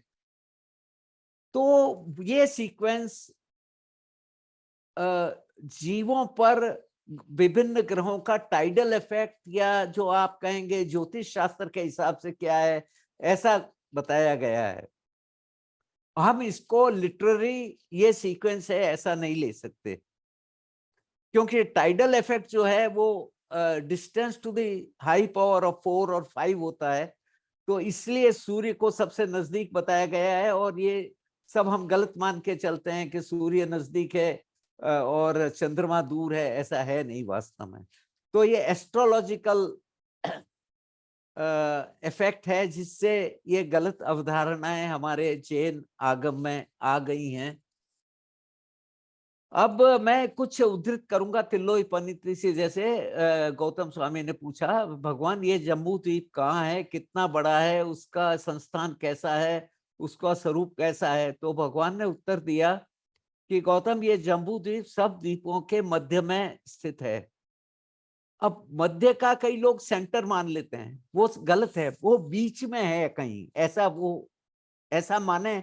तो ये सीक्वेंस जीवों पर विभिन्न ग्रहों का टाइडल इफेक्ट, या जो आप कहेंगे ज्योतिष शास्त्र के हिसाब से क्या है, ऐसा बताया गया है। हम इसको लिटररी ये सीक्वेंस है ऐसा नहीं ले सकते, क्योंकि टाइडल इफेक्ट जो है वो distance to the high power of 4 और 5 होता है, तो इसलिए सूर्य को सबसे नजदीक बताया गया है। और ये सब हम गलत मान के चलते हैं कि सूर्य नजदीक है और चंद्रमा दूर है, ऐसा है नहीं वास्तव में। तो ये एस्ट्रोलॉजिकल इफेक्ट है, जिससे ये गलत अवधारणाएं हमारे जैन आगम में आ गई हैं। अब मैं कुछ उद्धृत करूंगा तिल्लोपनिषद से, जैसे गौतम स्वामी ने पूछा, भगवान ये जम्बू द्वीप कहाँ है, कितना बड़ा है, उसका संस्थान कैसा है, उसका स्वरूप कैसा है। तो भगवान ने उत्तर दिया कि गौतम, ये जम्बू द्वीप सब द्वीपों के मध्य में स्थित है। अब मध्य का कई लोग सेंटर मान लेते हैं, वो गलत है, वो बीच में है कहीं, ऐसा वो ऐसा माने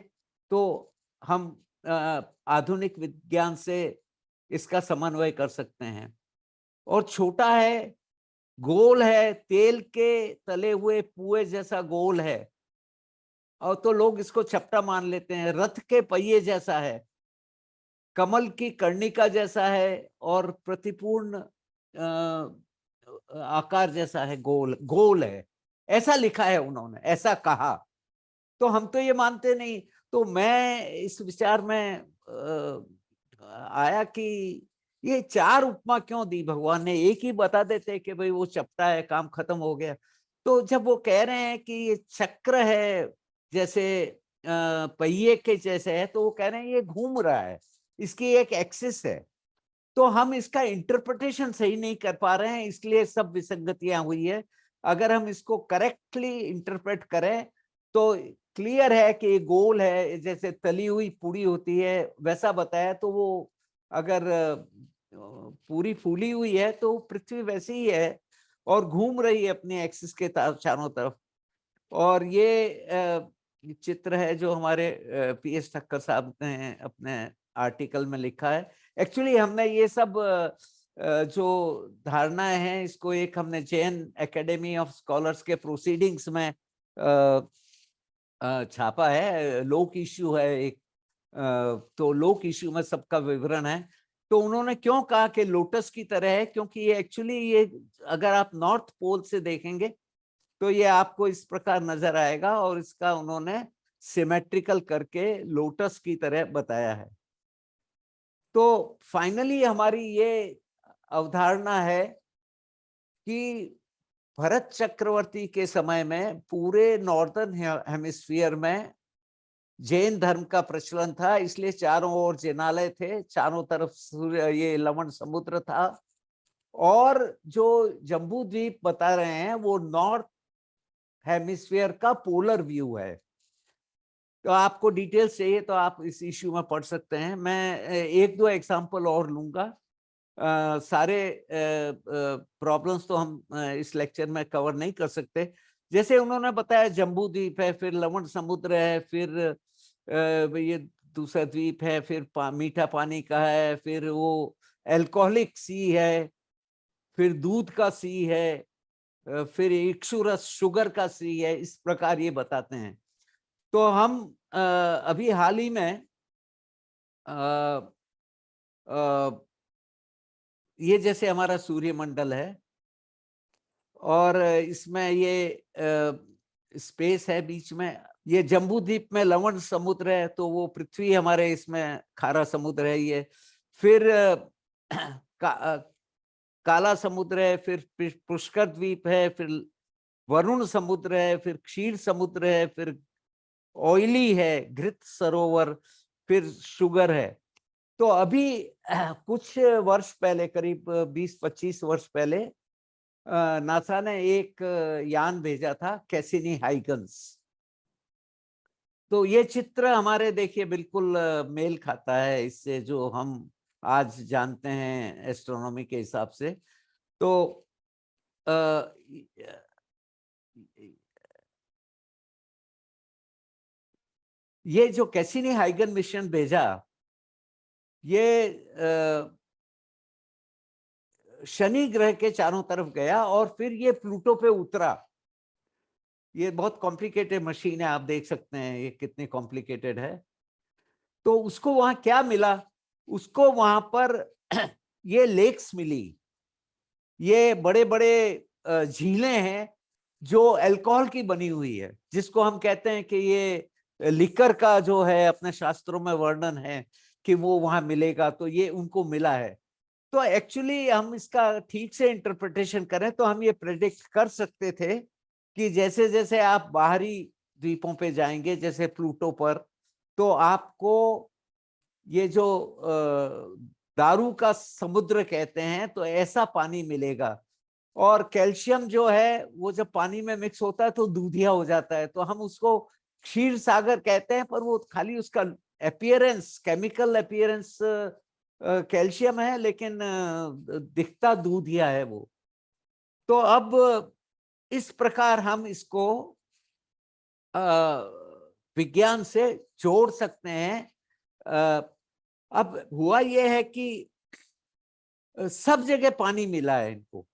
तो हम आधुनिक विज्ञान से इसका समन्वय कर सकते हैं। और छोटा है, गोल है, तेल के तले हुए पुए जैसा गोल है, और तो लोग इसको चपटा मान लेते हैं। रथ के पहिए जैसा है, कमल की कर्णिका जैसा है, और प्रतिपूर्ण आकार जैसा है, गोल गोल है, ऐसा लिखा है उन्होंने, ऐसा कहा। तो हम तो ये मानते नहीं। तो मैं इस विचार में आया कि ये 4 उपमा क्यों दी भगवान ने, एक ही बता देते कि भाई वो चपटा है, काम खत्म हो गया। तो जब वो कह रहे हैं कि ये चक्र है जैसे पहिए के जैसे है, तो वो कह रहे हैं ये घूम रहा है, इसकी एक एक्सिस है। तो हम इसका इंटरप्रिटेशन सही नहीं कर पा रहे हैं, इसलिए सब विसंगतियां हुई है। अगर हम इसको करेक्टली इंटरप्रेट करें तो क्लियर है कि ये गोल है, जैसे तली हुई पूरी होती है वैसा बताया। तो वो अगर पूरी फूली हुई है तो पृथ्वी वैसी ही है और घूम रही है अपनी एक्सिस के चारों तरफ। और ये चित्र है जो हमारे पीएस ठक्कर साहब ने अपने आर्टिकल में लिखा है। एक्चुअली हमने ये सब जो धारणाएं हैं, इसको एक हमने जैन एकेडमी ऑफ स्कॉलर्स के प्रोसीडिंग्स में छापा है, लोक इश्यू है एक। तो लोक इश्यू में सबका विवरण है। तो उन्होंने क्यों कहा कि लोटस की तरह है, क्योंकि ये एक्चुअली ये अगर आप नॉर्थ पोल से देखेंगे तो ये आपको इस प्रकार नजर आएगा, और इसका उन्होंने सिमेट्रिकल करके लोटस की तरह बताया है। तो फाइनली हमारी ये अवधारणा है कि भरत चक्रवर्ती के समय में पूरे नॉर्दर्न हेमिस्फीयर में जैन धर्म का प्रचलन था, इसलिए चारों ओर जैनालय थे, चारों तरफ सूर्य ये लवण समुद्र था। और जो जम्बू द्वीप बता रहे हैं वो नॉर्थ हेमिस्फीयर का पोलर व्यू है। तो आपको डिटेल्स चाहिए तो आप इस इश्यू में पढ़ सकते हैं। मैं एक दो एग्जांपल और लूंगा। सारे प्रॉब्लम्स तो हम इस लेक्चर में कवर नहीं कर सकते। जैसे उन्होंने बताया जम्बू द्वीप है, फिर लवण समुद्र है, फिर ये दूसरा द्वीप है, फिर मीठा पानी का है, फिर वो एल्कोहलिक सी है, फिर दूध का सी है, फिर इक्सुरस शुगर का सी है। इस प्रकार ये बताते हैं। तो हम अभी हाल ही में ये जैसे हमारा सूर्यमंडल है और इसमें ये स्पेस है बीच में, ये जम्बू द्वीप में लवण समुद्र है, तो वो पृथ्वी हमारे इसमें खारा समुद्र है ये। फिर काला समुद्र है, फिर पुष्कर द्वीप है, फिर वरुण समुद्र है, फिर क्षीर समुद्र है, फिर ऑयली है, घृत सरोवर, फिर शुगर है। तो अभी कुछ वर्ष पहले, करीब 20-25 वर्ष पहले, नासा ने एक यान भेजा था, कैसिनी हाइगन्स। तो ये चित्र हमारे देखिए बिल्कुल मेल खाता है इससे जो हम आज जानते हैं एस्ट्रोनॉमी के हिसाब से। तो ये जो कैसिनी हाइगन मिशन भेजा, ये शनि ग्रह के चारों तरफ गया और फिर ये प्लूटो पे उतरा। ये बहुत कॉम्प्लिकेटेड मशीन है, आप देख सकते हैं ये कितनी कॉम्प्लिकेटेड है। तो उसको वहां क्या मिला, उसको वहां पर ये लेक्स मिली, ये बड़े बड़े झीलें हैं जो अल्कोहल की बनी हुई है, जिसको हम कहते हैं कि ये लिकर का जो है अपने शास्त्रों में वर्णन है कि वो वहां मिलेगा, तो ये उनको मिला है। तो एक्चुअली हम इसका ठीक से इंटरप्रिटेशन करें तो हम ये प्रेडिक्ट कर सकते थे कि जैसे जैसे आप बाहरी द्वीपों पे जाएंगे, जैसे प्लूटो पर, तो आपको ये जो दारू का समुद्र कहते हैं, तो ऐसा पानी मिलेगा। और कैल्शियम जो है वो जब पानी में मिक्स होता है तो दूधिया हो जाता है, तो हम उसको क्षीर सागर कहते हैं, पर वो खाली उसका अपीयरेंस, केमिकल अपीयरेंस कैल्शियम है, लेकिन दिखता दूधिया है वो। तो अब इस प्रकार हम इसको विज्ञान से जोड़ सकते हैं। अब हुआ ये है कि सब जगह पानी मिला है इनको,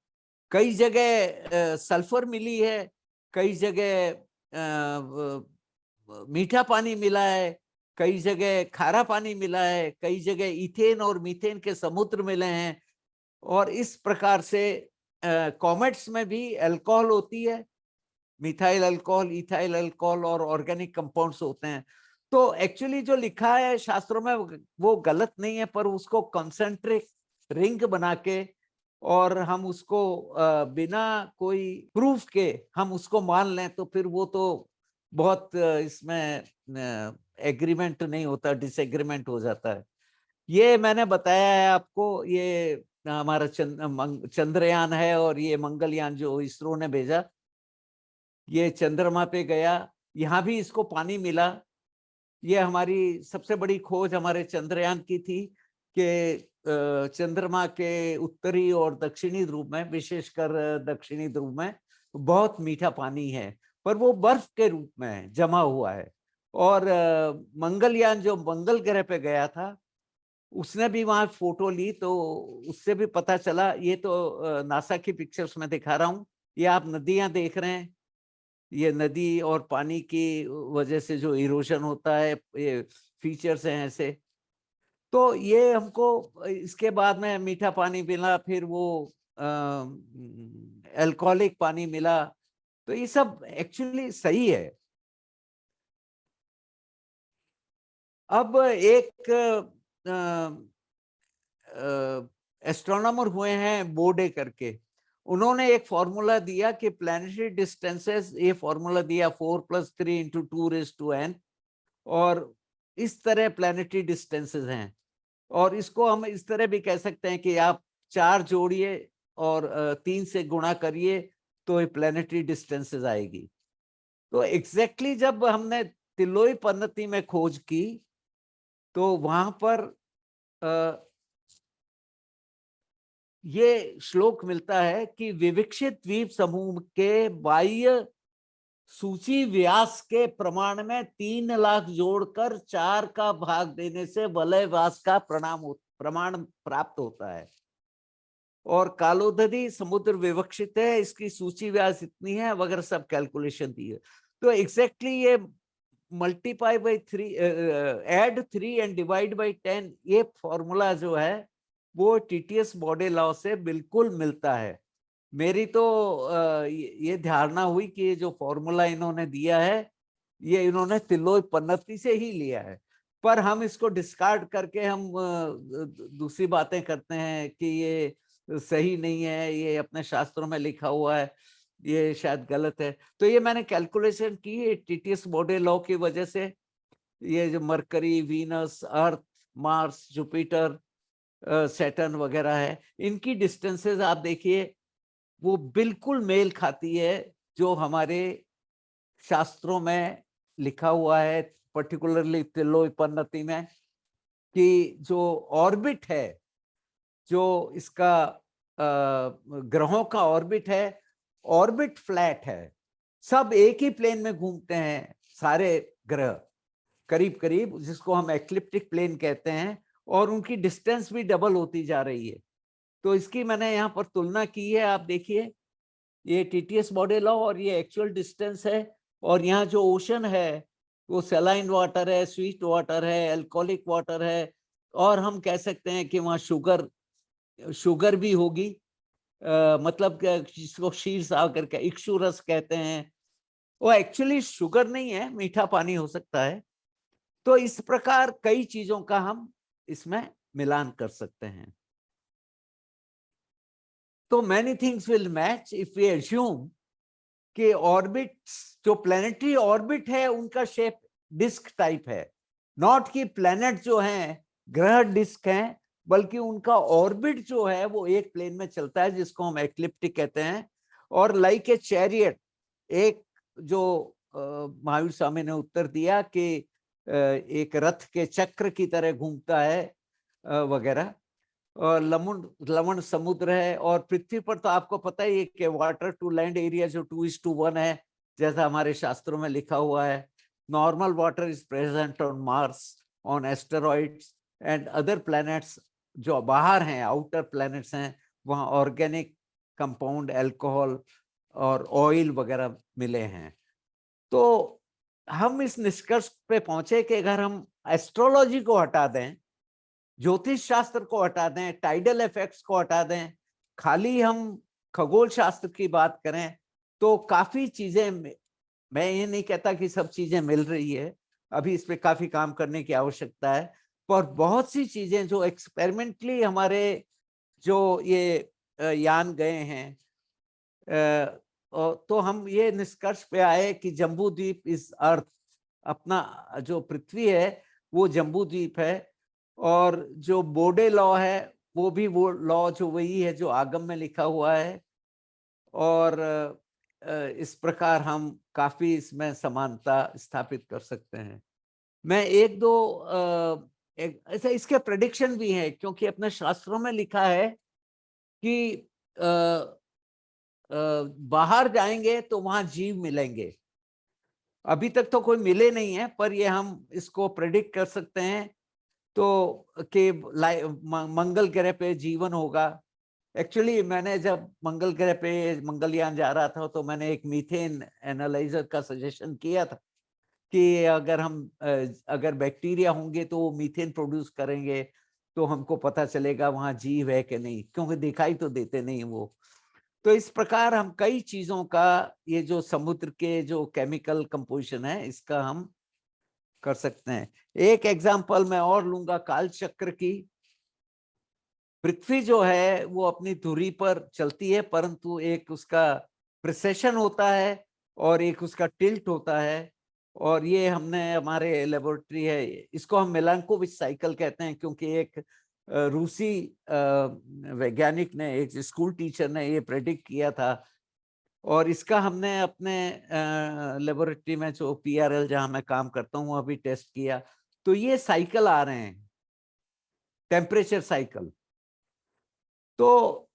कई जगह सल्फर मिली है, कई जगह मीठा पानी मिला है, कई जगह खारा पानी मिला है, कई जगह इथेन और मीथेन के समुद्र मिले हैं। और इस प्रकार से कॉमेट्स में भी अल्कोहल होती है, मिथाइल अल्कोहल, इथाइल अल्कोहल और ऑर्गेनिक कंपाउंड्स होते हैं। तो एक्चुअली जो लिखा है शास्त्रों में वो गलत नहीं है, पर उसको कंसेंट्रिक रिंग बना के और हम उसको बिना कोई प्रूफ के हम उसको मान लें, तो फिर वो तो बहुत इसमें एग्रीमेंट नहीं होता, डिसएग्रीमेंट हो जाता है। ये मैंने बताया है आपको, ये हमारा चंद्रयान है और ये मंगलयान जो इसरो ने भेजा, ये चंद्रमा पे गया, यहाँ भी इसको पानी मिला। ये हमारी सबसे बड़ी खोज हमारे चंद्रयान की थी कि चंद्रमा के उत्तरी और दक्षिणी ध्रुव में, विशेषकर दक्षिणी ध्रुव में बहुत मीठा पानी है, पर वो बर्फ के रूप में जमा हुआ है। और मंगलयान जो मंगल ग्रह पे गया था, उसने भी वहां फोटो ली, तो उससे भी पता चला। ये तो नासा की पिक्चर्स में दिखा रहा हूँ, ये आप नदियां देख रहे हैं, ये नदी और पानी की वजह से जो इरोजन होता है, ये फीचर्स हैं ऐसे। तो ये हमको इसके बाद में मीठा पानी मिला, फिर वो अल्कोहलिक पानी मिला। तो ये सब एक्चुअली सही है। अब एक एस्ट्रोनॉमर हुए हैं बोर्डे करके, उन्होंने एक फॉर्मूला दिया कि प्लैनेटरी डिस्टेंसेस, ये फॉर्मूला दिया 4+3 × 2⁻n, और इस तरह प्लैनेटरी डिस्टेंसेस हैं। और इसको हम इस तरह भी कह सकते हैं कि आप 4 जोड़िए और 3 से गुणा करिए तो ये प्लैनेटरी डिस्टेंसेस आएगी। तो एग्जैक्टली जब हमने तिलोई पद्धति में खोज की तो वहां पर ये श्लोक मिलता है कि विविक्षित द्वीप समूह के बाह्य सूची व्यास के प्रमाण में 3 लाख जोड़कर 4 का भाग देने से वलय व्यास का प्रमाण प्राप्त होता है। और कालोदधी समुद्र विवक्षित है, इसकी सूची व्यास इतनी है वगैरह सब कैलकुलेशन दी है। तो एग्जैक्टली ये multiply by 3, add 3 and divide by 10, ये फॉर्मूला जो है वो टीटीएस बॉडे लॉ से बिल्कुल मिलता है। मेरी तो ये धारणा हुई कि ये जो फॉर्मूला इन्होंने दिया है ये इन्होंने तिलोई पद्धति से ही लिया है, पर हम इसको डिस्कार्ड करके हम दूसरी बातें करते हैं कि ये सही नहीं है, ये अपने शास्त्रों में लिखा हुआ है, ये शायद गलत है। तो ये मैंने कैलकुलेशन की टीटीएस बॉडे लॉ की वजह से, ये जो मरकरी, वीनस, अर्थ, मार्स, जुपिटर, सैटर्न वगैरह है, इनकी डिस्टेंसेस आप देखिए वो बिल्कुल मेल खाती है जो हमारे शास्त्रों में लिखा हुआ है, पर्टिकुलरली तिलोई पद्धति में, कि जो ऑर्बिट है, जो इसका ग्रहों का ऑर्बिट है, ऑर्बिट फ्लैट है, सब एक ही प्लेन में घूमते हैं सारे ग्रह करीब करीब, जिसको हम एक्लिप्टिक प्लेन कहते हैं, और उनकी डिस्टेंस भी डबल होती जा रही है। तो इसकी मैंने यहाँ पर तुलना की है, आप देखिए ये टीटीएस बॉडे लॉ और ये एक्चुअल डिस्टेंस है। और यहाँ जो ओशन है वो सैलाइन वाटर है, स्वीट वाटर है, एल्कोहलिक वाटर है, और हम कह सकते हैं कि वहाँ शुगर भी होगी, मतलब जिसको क्षीर सागर का इक्षु रस कहते हैं, वो एक्चुअली शुगर नहीं है, मीठा पानी हो सकता है। तो इस प्रकार कई चीजों का हम इसमें मिलान कर सकते हैं। तो many things will match if we assume कि ऑर्बिट्स, जो प्लैनेटरी ऑर्बिट है उनका शेप डिस्क टाइप है, नॉट कि प्लैनेट जो हैं ग्रह डिस्क हैं, बल्कि उनका ऑर्बिट जो है वो एक प्लेन में चलता है, जिसको हम एक्लिप्टिक कहते हैं। और लाइक ए चैरियट, एक जो महावीर स्वामी ने उत्तर दिया कि एक रथ के चक्र की तरह घूमता है वगैरह, और लवण समुद्र है। और पृथ्वी पर तो आपको पता ही है कि वाटर टू लैंड एरिया जो 2:1 है, जैसा हमारे शास्त्रों में लिखा हुआ है। Normal water is present on Mars, on asteroids and other planets जो बाहर हैं, आउटर प्लैनेट्स हैं, वहाँ ऑर्गेनिक कंपाउंड, अल्कोहल और ऑयल वगैरह मिले हैं। तो हम इस निष्कर्ष पे पहुंचे कि अगर हम एस्ट्रोलॉजी को हटा दें, ज्योतिष शास्त्र को हटा दें, टाइडल इफेक्ट्स को हटा दें, खाली हम खगोल शास्त्र की बात करें, तो काफी चीजें, मैं ये नहीं कहता कि सब चीजें मिल रही है, अभी इस पे काफी काम करने की आवश्यकता है, पर बहुत सी चीजें जो एक्सपेरिमेंटली हमारे जो ये यान गए हैं, तो हम ये निष्कर्ष पे आए कि जम्बू द्वीप इज अर्थ, अपना जो पृथ्वी है वो जम्बू द्वीप है। और जो बोडे लॉ है वो भी वो लॉ जो वही है जो आगम में लिखा हुआ है। और इस प्रकार हम काफी इसमें समानता स्थापित कर सकते हैं। मैं एक दो ऐसा इसके प्रेडिक्शन भी है, क्योंकि अपने शास्त्रों में लिखा है कि बाहर जाएंगे तो वहां जीव मिलेंगे। अभी तक तो कोई मिले नहीं है, पर ये हम इसको प्रेडिक्ट कर सकते हैं तो कि मंगल ग्रह पे जीवन होगा। एक्चुअली मैंने जब मंगल ग्रह पे मंगलयान जा रहा था तो मैंने एक मीथेन एनालाइजर का सजेशन किया था कि अगर बैक्टीरिया होंगे तो वो मीथेन प्रोड्यूस करेंगे, तो हमको पता चलेगा वहां जीव है कि नहीं, क्योंकि दिखाई तो देते नहीं वो। तो इस प्रकार हम कई चीजों का, ये जो समुद्र के जो केमिकल कंपोजिशन है, इसका हम कर सकते हैं। एक एग्जांपल मैं और लूंगा काल चक्र की। पृथ्वी जो है वो अपनी धुरी पर चलती है, परंतु एक उसका प्रिसेशन होता है और एक उसका टिल्ट होता है। और ये हमने हमारे लेबोरेटरी है, इसको हम मिलांकोविच साइकिल कहते हैं, क्योंकि एक रूसी वैज्ञानिक ने, एक स्कूल टीचर ने ये प्रेडिक्ट किया था। और इसका हमने अपने लेबोरेटरी में, जो पीआरएल जहां मैं काम करता हूँ, अभी टेस्ट किया। तो ये साइकिल आ रहे हैं, टेम्परेचर साइकिल। तो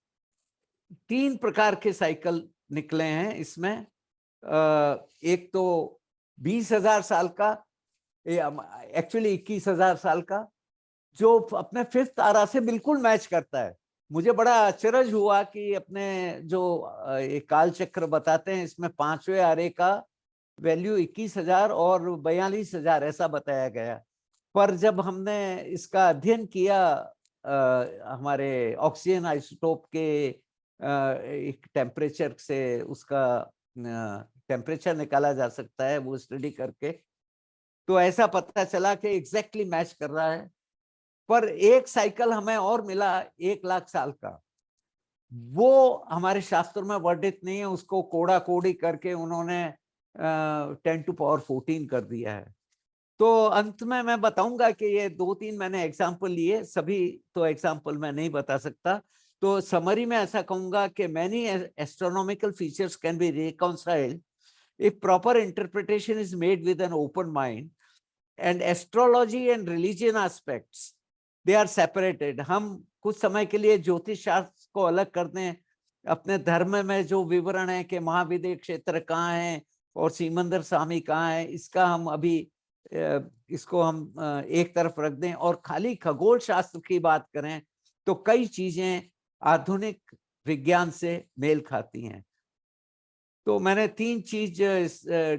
3 प्रकार के साइकिल निकले हैं इसमें। एक तो 20,000 साल का, एक्चुअली 21,000 साल का, जो अपने फिफ्थ तारा से बिल्कुल मैच करता है। मुझे बड़ा आश्चर्य हुआ कि अपने जो एक काल चक्र बताते हैं, इसमें 5वें आरे का वैल्यू 21,000 और 42,000 ऐसा बताया गया। पर जब हमने इसका अध्ययन किया, हमारे ऑक्सीजन आइसोटोप के एक टेम्परेचर से उसका टेम्परेचर निकाला जा सकता है, वो स्टडी करके, तो ऐसा पता चला कि एग्जैक्टली मैच कर रहा है। पर एक साइकिल हमें और मिला 1,00,000 साल का, वो हमारे शास्त्रों में वर्णित नहीं है, उसको कोड़ा कोड़ी करके उन्होंने 10⁻14 कर दिया है। तो अंत में मैं बताऊंगा कि ये 2-3 मैंने एग्जाम्पल लिए, सभी तो एग्जाम्पल मैं नहीं बता सकता। तो समरी में ऐसा कहूंगा कि many astronomical features can be reconciled if proper interpretation is made with an open mind, and astrology and religion aspects, they are separated. हम कुछ समय के लिए ज्योतिष शास्त्र को अलग कर दें, अपने धर्म में जो विवरण है कि महाविद्य क्षेत्र कहाँ है और सिमंदर स्वामी कहाँ है, इसका हम अभी इसको हम एक तरफ रख दें और खाली खगोल शास्त्र की बात करें, तो कई चीजें आधुनिक विज्ञान से मेल खाती हैं। तो मैंने 3 चीज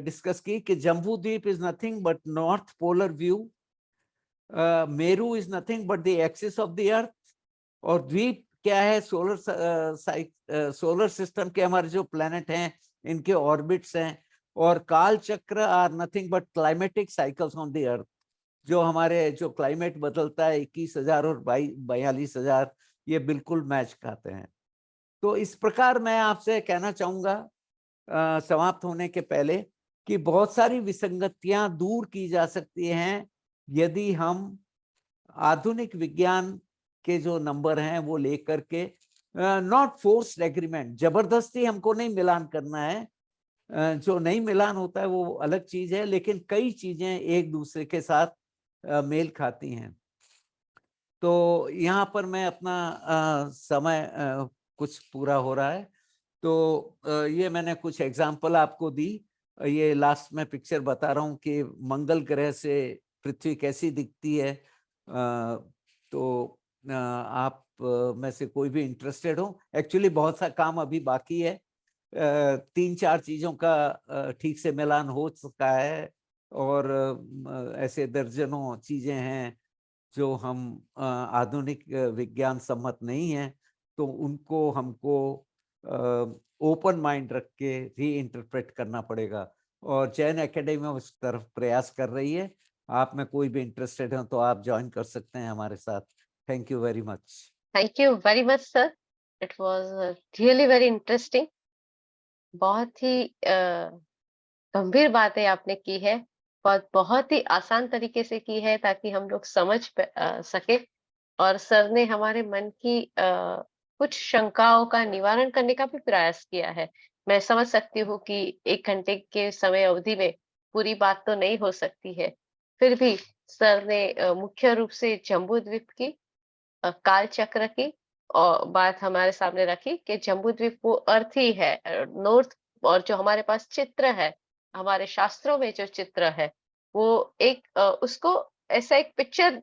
डिस्कस की कि Jambudvipa is nothing but north polar view, Meru is nothing but the axis of the earth, और द्वीप क्या है, सोलर सिस्टम के हमारे जो प्लेनेट हैं इनके ऑर्बिट्स हैं, और काल चक्र are nothing but climatic cycles on the earth, जो हमारे जो क्लाइमेट बदलता है 21,000 और 42,000, ये बिल्कुल मैच खाते हैं। तो इस प्रकार मैं आपसे कहना चाहूंगा समाप्त होने के पहले कि बहुत सारी विसंगतियां दूर की जा सकती हैं यदि हम आधुनिक विज्ञान के जो नंबर हैं वो लेकर के, नॉट फोर्स्ड एग्रीमेंट, जबरदस्ती हमको नहीं मिलान करना है। जो नहीं मिलान होता है वो अलग चीज है, लेकिन कई चीजें एक दूसरे के साथ मेल खाती हैं। तो यहाँ पर मैं अपना समय कुछ पूरा हो रहा है, तो ये मैंने कुछ एग्जाम्पल आपको दी। ये लास्ट में पिक्चर बता रहा हूँ कि मंगल ग्रह से पृथ्वी कैसी दिखती है। तो आप में से कोई भी इंटरेस्टेड हो, एक्चुअली बहुत सा काम अभी बाकी है, 3-4 चीजों का ठीक से मिलान हो चुका है, और ऐसे दर्जनों चीजें हैं जो हम आधुनिक विज्ञान सम्मत नहीं है, तो उनको हमको ओपन माइंड रख के री इंटरप्रेट करना पड़ेगा, और जैन एकेडमी उस तरफ प्रयास कर रही है। आप में कोई भी इंटरेस्टेड हो तो आप ज्वाइन कर सकते हैं हमारे साथ। Thank you very much. Thank you very much sir, it was really very interesting. बहुत ही गंभीर बातें आपने की है, और बहुत ही आसान तरीके से की है ताकि हम लोग समझ सके। और सर ने हमारे मन की कुछ शंकाओं का निवारण करने का भी प्रयास किया है। मैं समझ सकती हूँ कि 1 घंटे के समय अवधि में पूरी बात तो नहीं हो सकती है। फिर भी सर ने मुख्य रूप से जम्बूद्वीप की, काल चक्र की बात हमारे सामने रखी कि जम्बूद्वीप वो अर्थ ही है, नॉर्थ। और जो हमारे पास चित्र है, हमारे शास्त्रों में जो चित्र है, वो एक उसको ऐसा एक पिक्चर,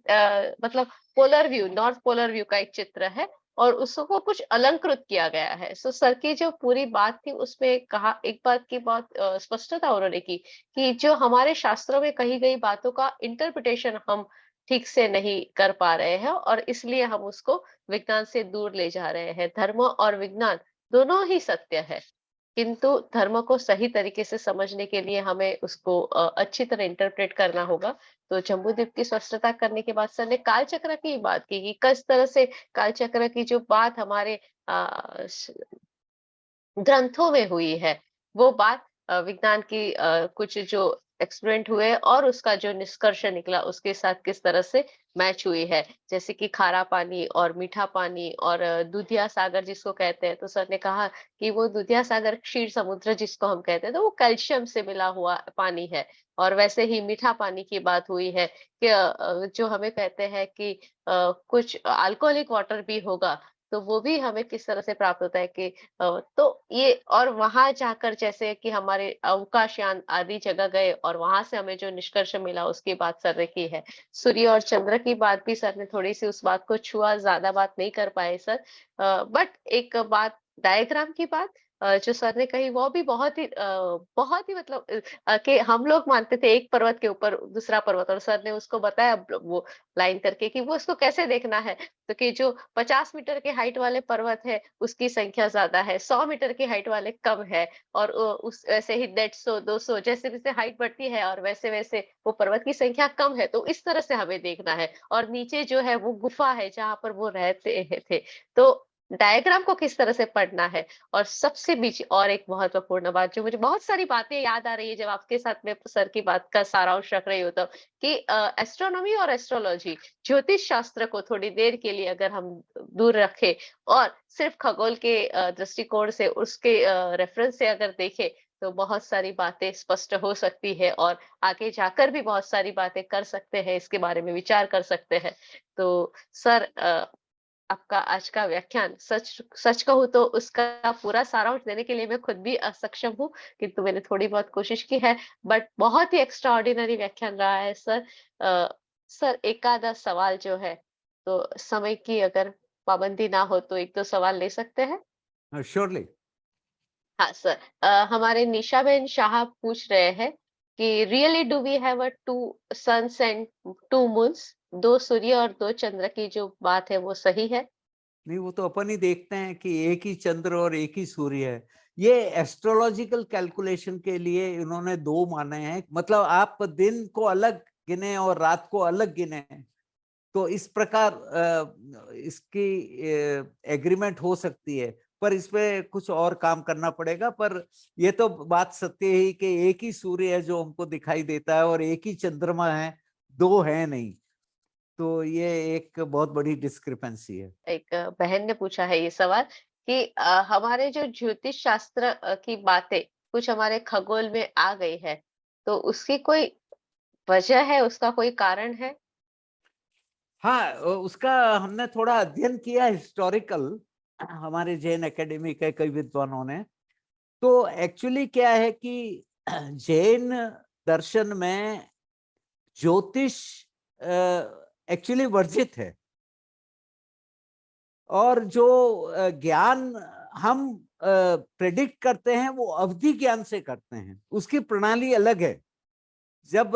मतलब polar view, north polar view का एक चित्र है, और उसको कुछ अलंकृत किया गया है। सो सर की जो पूरी बात थी उसमें कहा, एक बात की बहुत स्पष्टता उन्होंने की कि जो हमारे शास्त्रों में कही गई बातों का इंटरप्रिटेशन हम ठीक से नहीं कर पा रहे हैं, और इसलिए हम उसको विज्ञान से दूर ले जा रहे हैं। धर्म और विज्ञान दोनों ही सत्य है। किंतु धर्म को सही तरीके से समझने के लिए हमें उसको अच्छी तरह इंटरप्रेट करना होगा। तो जम्बूद्वीप की स्वच्छता करने के बाद सर ने कालचक्र की बात की कि किस तरह से कालचक्र की जो बात हमारे अ, श ग्रंथों में हुई है, वो बात विज्ञान की कुछ जो एक्सपेरिमेंट हुए और उसका जो निष्कर्ष निकला उसके साथ किस तरह से मैच हुई है। जैसे कि खारा पानी और मीठा पानी और दूधिया सागर जिसको कहते हैं, तो सर ने कहा कि वो दूधिया सागर क्षीर समुद्र जिसको हम कहते हैं, तो वो कैल्शियम से मिला हुआ पानी है। और वैसे ही मीठा पानी की बात हुई है कि जो हमें कहते हैं कि कुछ अल्कोहलिक वाटर भी होगा, तो वो भी हमें किस तरह से प्राप्त होता है कि तो ये और वहाँ जाकर जैसे कि हमारे अवकाशयान आदि जगह गए और वहां से हमें जो निष्कर्ष मिला उसकी बात सर ने की है। सूर्य और चंद्र की बात भी सर ने थोड़ी-सी उस बात को छुआ, ज़्यादा बात नहीं कर पाए सर। बट एक बात डायग्राम की बात जो सर ने कही वो भी बहुत ही मतलब कि हम लोग मानते थे एक पर्वत के ऊपर दूसरा पर्वत और सर ने उसको बताया वो लाइन करके कि वो उसको कैसे देखना है। तो कि जो 50 मीटर के हाइट वाले पर्वत है, उसकी संख्या ज़्यादा है, 100 मीटर की हाइट वाले कम है और उस वैसे ही 150, 200 जैसे-जैसे हाइट बढ़ती है और वैसे-वैसे वो पर्वत की संख्या कम है, तो इस तरह से हमें देखना है और नीचे जो है वो गुफा है जहाँ पर वो रहते थे। तो डायग्राम को किस तरह से पढ़ना है और सबसे बीच और एक महत्वपूर्ण बात जो मुझे बहुत सारी बातें याद आ रही है जब आपके साथ में सर की बात का सारांश रख रही हूँ तब कि एस्ट्रोनॉमी और एस्ट्रोलॉजी ज्योतिष शास्त्र को थोड़ी देर के लिए अगर हम दूर रखें और सिर्फ खगोल के दृष्टिकोण से उसके रेफरेंस से अगर देखें तो बहुत सारी बातें स्पष्ट हो सकती है और आगे जाकर भी बहुत सारी बातें कर सकते हैं इसके बारे में विचार कर सकते हैं तो सर आपका आज का व्याख्यान सच सच कहूँ तो उसका पूरा सारांश देने के लिए मैं खुद भी असक्षम हूँ, किंतु मैंने थोड़ी बहुत कोशिश की है, बट बहुत ही एक्स्ट्राऑर्डिनरी व्याख्यान रहा है सर। सर एक आधा सवाल जो है, तो समय की अगर पाबंदी ना हो तो 1-2 सवाल ले सकते हैं? श्योरली। हाँ सर। हमारे निशाबेन शाह पूछ रहे हैं कि really do we have a 2 suns and 2 moons 2 सूर्य और 2 चंद्र की जो बात है वो सही है? नहीं, वो तो अपन ही देखते हैं कि एक ही चंद्र और एक ही सूर्य है। ये एस्ट्रोलॉजिकल कैलकुलेशन के लिए इन्होंने 2 माने हैं। मतलब आप दिन को अलग गिने और रात को अलग गिने, तो इस प्रकार इसकी एग्रीमेंट हो सकती है, पर इसपे कुछ और काम करना पड़ेगा। पर ये तो बात सत्य है कि एक ही सूर्य है जो हमको दिखाई देता है और एक ही चंद्रमा है, 2 है नहीं। तो ये एक बहुत बड़ी डिस्क्रिपेंसी है। एक बहन ने पूछा है ये सवाल कि हमारे जो ज्योतिष शास्त्र की बातें कुछ हमारे खगोल में आ गई है, तो उसकी कोई वजह है, उसका कोई कारण है? हाँ, उसका हमने थोड़ा अध्ययन किया हिस्टोरिकल, हमारे जैन एकेडमी के कई विद्वानों ने। तो एक्चुअली क्या है कि जैन दर्शन में ज्योतिष एक्चुअली वर्जित है और जो ज्ञान हम प्रेडिक्ट करते हैं वो अवधि ज्ञान से करते हैं, उसकी प्रणाली अलग है। जब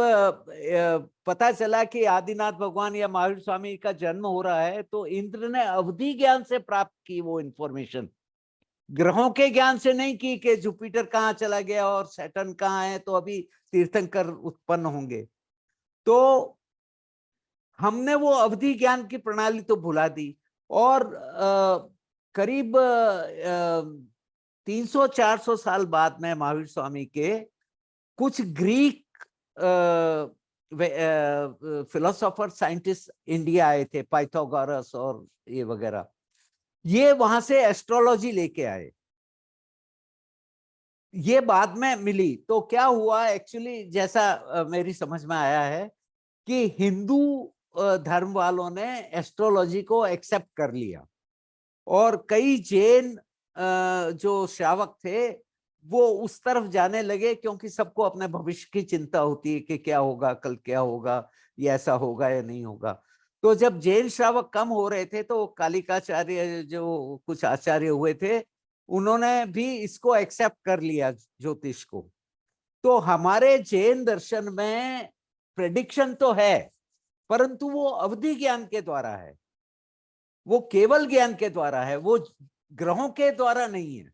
पता चला कि आदिनाथ भगवान या महावीर स्वामी का जन्म हो रहा है, तो इंद्र ने अवधि ज्ञान से प्राप्त की वो इंफॉर्मेशन, ग्रहों के ज्ञान से नहीं की कि जुपिटर कहाँ चला गया और सैटर्न कहाँ है तो अभी तीर्थंकर उत्पन्न होंगे। तो हमने वो अवधि ज्ञान की प्रणाली तो भुला दी और करीब 300-400 साल बाद में महावीर स्वामी के कुछ ग्रीक फिलोसोफर साइंटिस्ट इंडिया आए थे, पाइथागोरस और ये वगैरह, ये वहां से एस्ट्रोलॉजी लेके आए। ये बाद में मिली तो क्या हुआ एक्चुअली, जैसा मेरी समझ में आया है कि हिंदू धर्म वालों ने एस्ट्रोलॉजी को एक्सेप्ट कर लिया और कई जैन जो श्रावक थे वो उस तरफ जाने लगे, क्योंकि सबको अपने भविष्य की चिंता होती है कि क्या होगा, कल क्या होगा, ये ऐसा होगा या नहीं होगा। तो जब जैन श्रावक कम हो रहे थे तो कालिकाचार्य जो कुछ आचार्य हुए थे, उन्होंने भी इसको एक्सेप्ट कर लिया ज्योतिष को। तो हमारे जैन दर्शन में प्रेडिक्शन तो है, परंतु वो अवधि ज्ञान के द्वारा है, वो केवल ज्ञान के द्वारा है, वो ग्रहों के द्वारा नहीं है।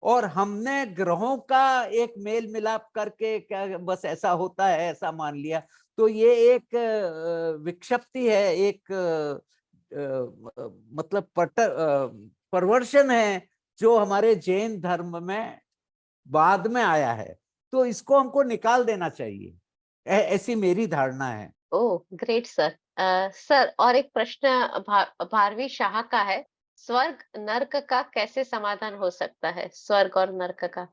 और हमने ग्रहों का एक मेल मिलाप करके क्या बस ऐसा होता है ऐसा मान लिया, तो ये एक विक्षिप्ति है, एक मतलब परवर्शन है जो हमारे जैन धर्म में बाद में आया है, तो इसको हमको निकाल देना चाहिए, ऐसी मेरी धारणा है। Oh great sir. सर और एक प्रश्न भारवी शाह का है, स्वर्ग नर्क का कैसे समाधान हो सकता है, स्वर्ग और नर्क का?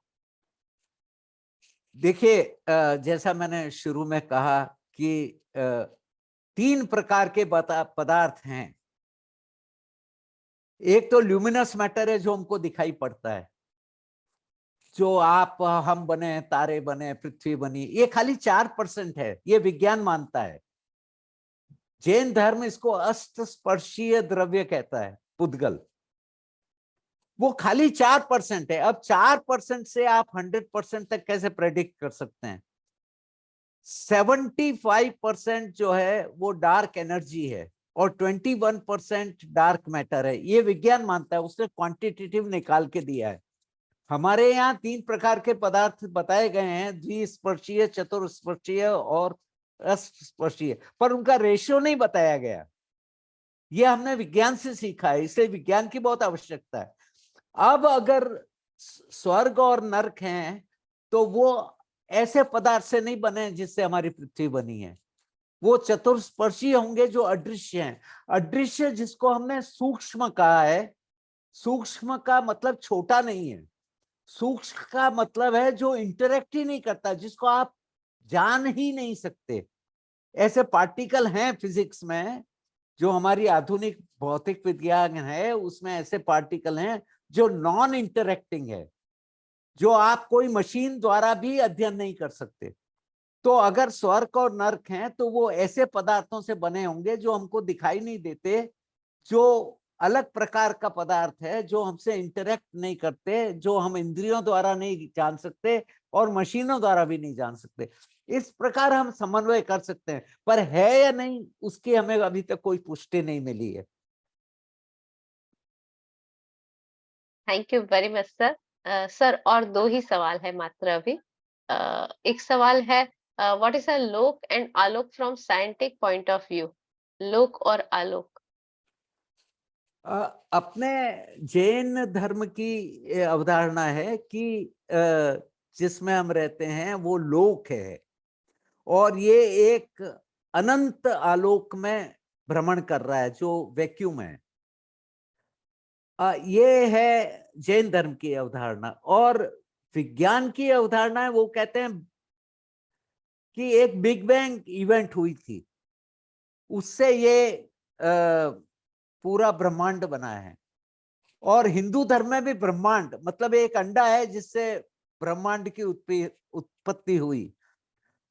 देखिए, जैसा मैंने शुरू में कहा कि 3 प्रकार के पदार्थ हैं। एक तो ल्यूमिनस मैटर है जो हमको दिखाई पड़ता है, जो आप हम बने, तारे बने, पृथ्वी बनी, ये खाली 4% है, ये विज्ञान मानता है। जैन धर्म इसको अष्ट स्पर्शीय द्रव्य कहता है, पुद्गल। वो खाली 4% है। अब 4% से आप 100% तक कैसे प्रेडिक्ट कर सकते हैं? 75% जो है वो डार्क एनर्जी है और 21% डार्क मैटर है, ये विज्ञान मानता है, उसने क्वांटिटेटिव निकाल के दिया है। हमारे यहाँ 3 प्रकार के पदार्थ बताए गए हैं, द्विस्पर्शीय, चतुर्स्पर्शीय और अष्टस्पर्शीय, पर उनका रेशियो नहीं बताया गया। ये हमने विज्ञान से सीखा है, इसलिए विज्ञान की बहुत आवश्यकता है। अब अगर स्वर्ग और नरक हैं, तो वो ऐसे पदार्थ से नहीं बने जिससे हमारी पृथ्वी बनी है, वो चतुर्स्पर्शी होंगे जो अदृश्य हैं। अदृश्य जिसको हमने सूक्ष्म कहा है, सूक्ष्म का मतलब छोटा नहीं है, सूक्ष्म का मतलब है जो इंटरेक्ट ही नहीं करता, जिसको आप जान ही नहीं सकते। ऐसे पार्टिकल हैं फिजिक्स में, जो हमारी आधुनिक भौतिक विज्ञान है उसमें ऐसे पार्टिकल हैं जो नॉन इंटरेक्टिंग है, जो आप कोई मशीन द्वारा भी अध्ययन नहीं कर सकते। तो अगर स्वर्ग और नर्क हैं तो वो ऐसे पदार्थों से बने होंगे जो हमको दिखाई नहीं देते, जो अलग प्रकार का पदार्थ है, जो हमसे इंटरेक्ट नहीं करते, जो हम इंद्रियों द्वारा नहीं जान सकते और मशीनों द्वारा भी नहीं जान सकते। इस प्रकार हम समन्वय कर सकते हैं, पर है या नहीं उसकी हमें अभी तक कोई पुष्टि नहीं मिली है। Thank you very much sir. Sir और 2 ही सवाल है मात्र अभी। एक सवाल है, व्हाट इज अ लोक and Alok from scientific point of view? लोक और आलोक। अपने जैन धर्म की अवधारणा है कि जिसमें हम रहते हैं वो लोक है और ये एक अनंत आलोक में भ्रमण कर रहा है जो वैक्यूम है। ये है जैन धर्म की अवधारणा। और विज्ञान की अवधारणा है, वो कहते हैं कि एक बिग बैंग इवेंट हुई थी, उससे ये पूरा ब्रह्मांड बना है। और हिंदू धर्म में भी ब्रह्मांड मतलब एक अंडा है जिससे ब्रह्मांड की उत्पत्ति हुई।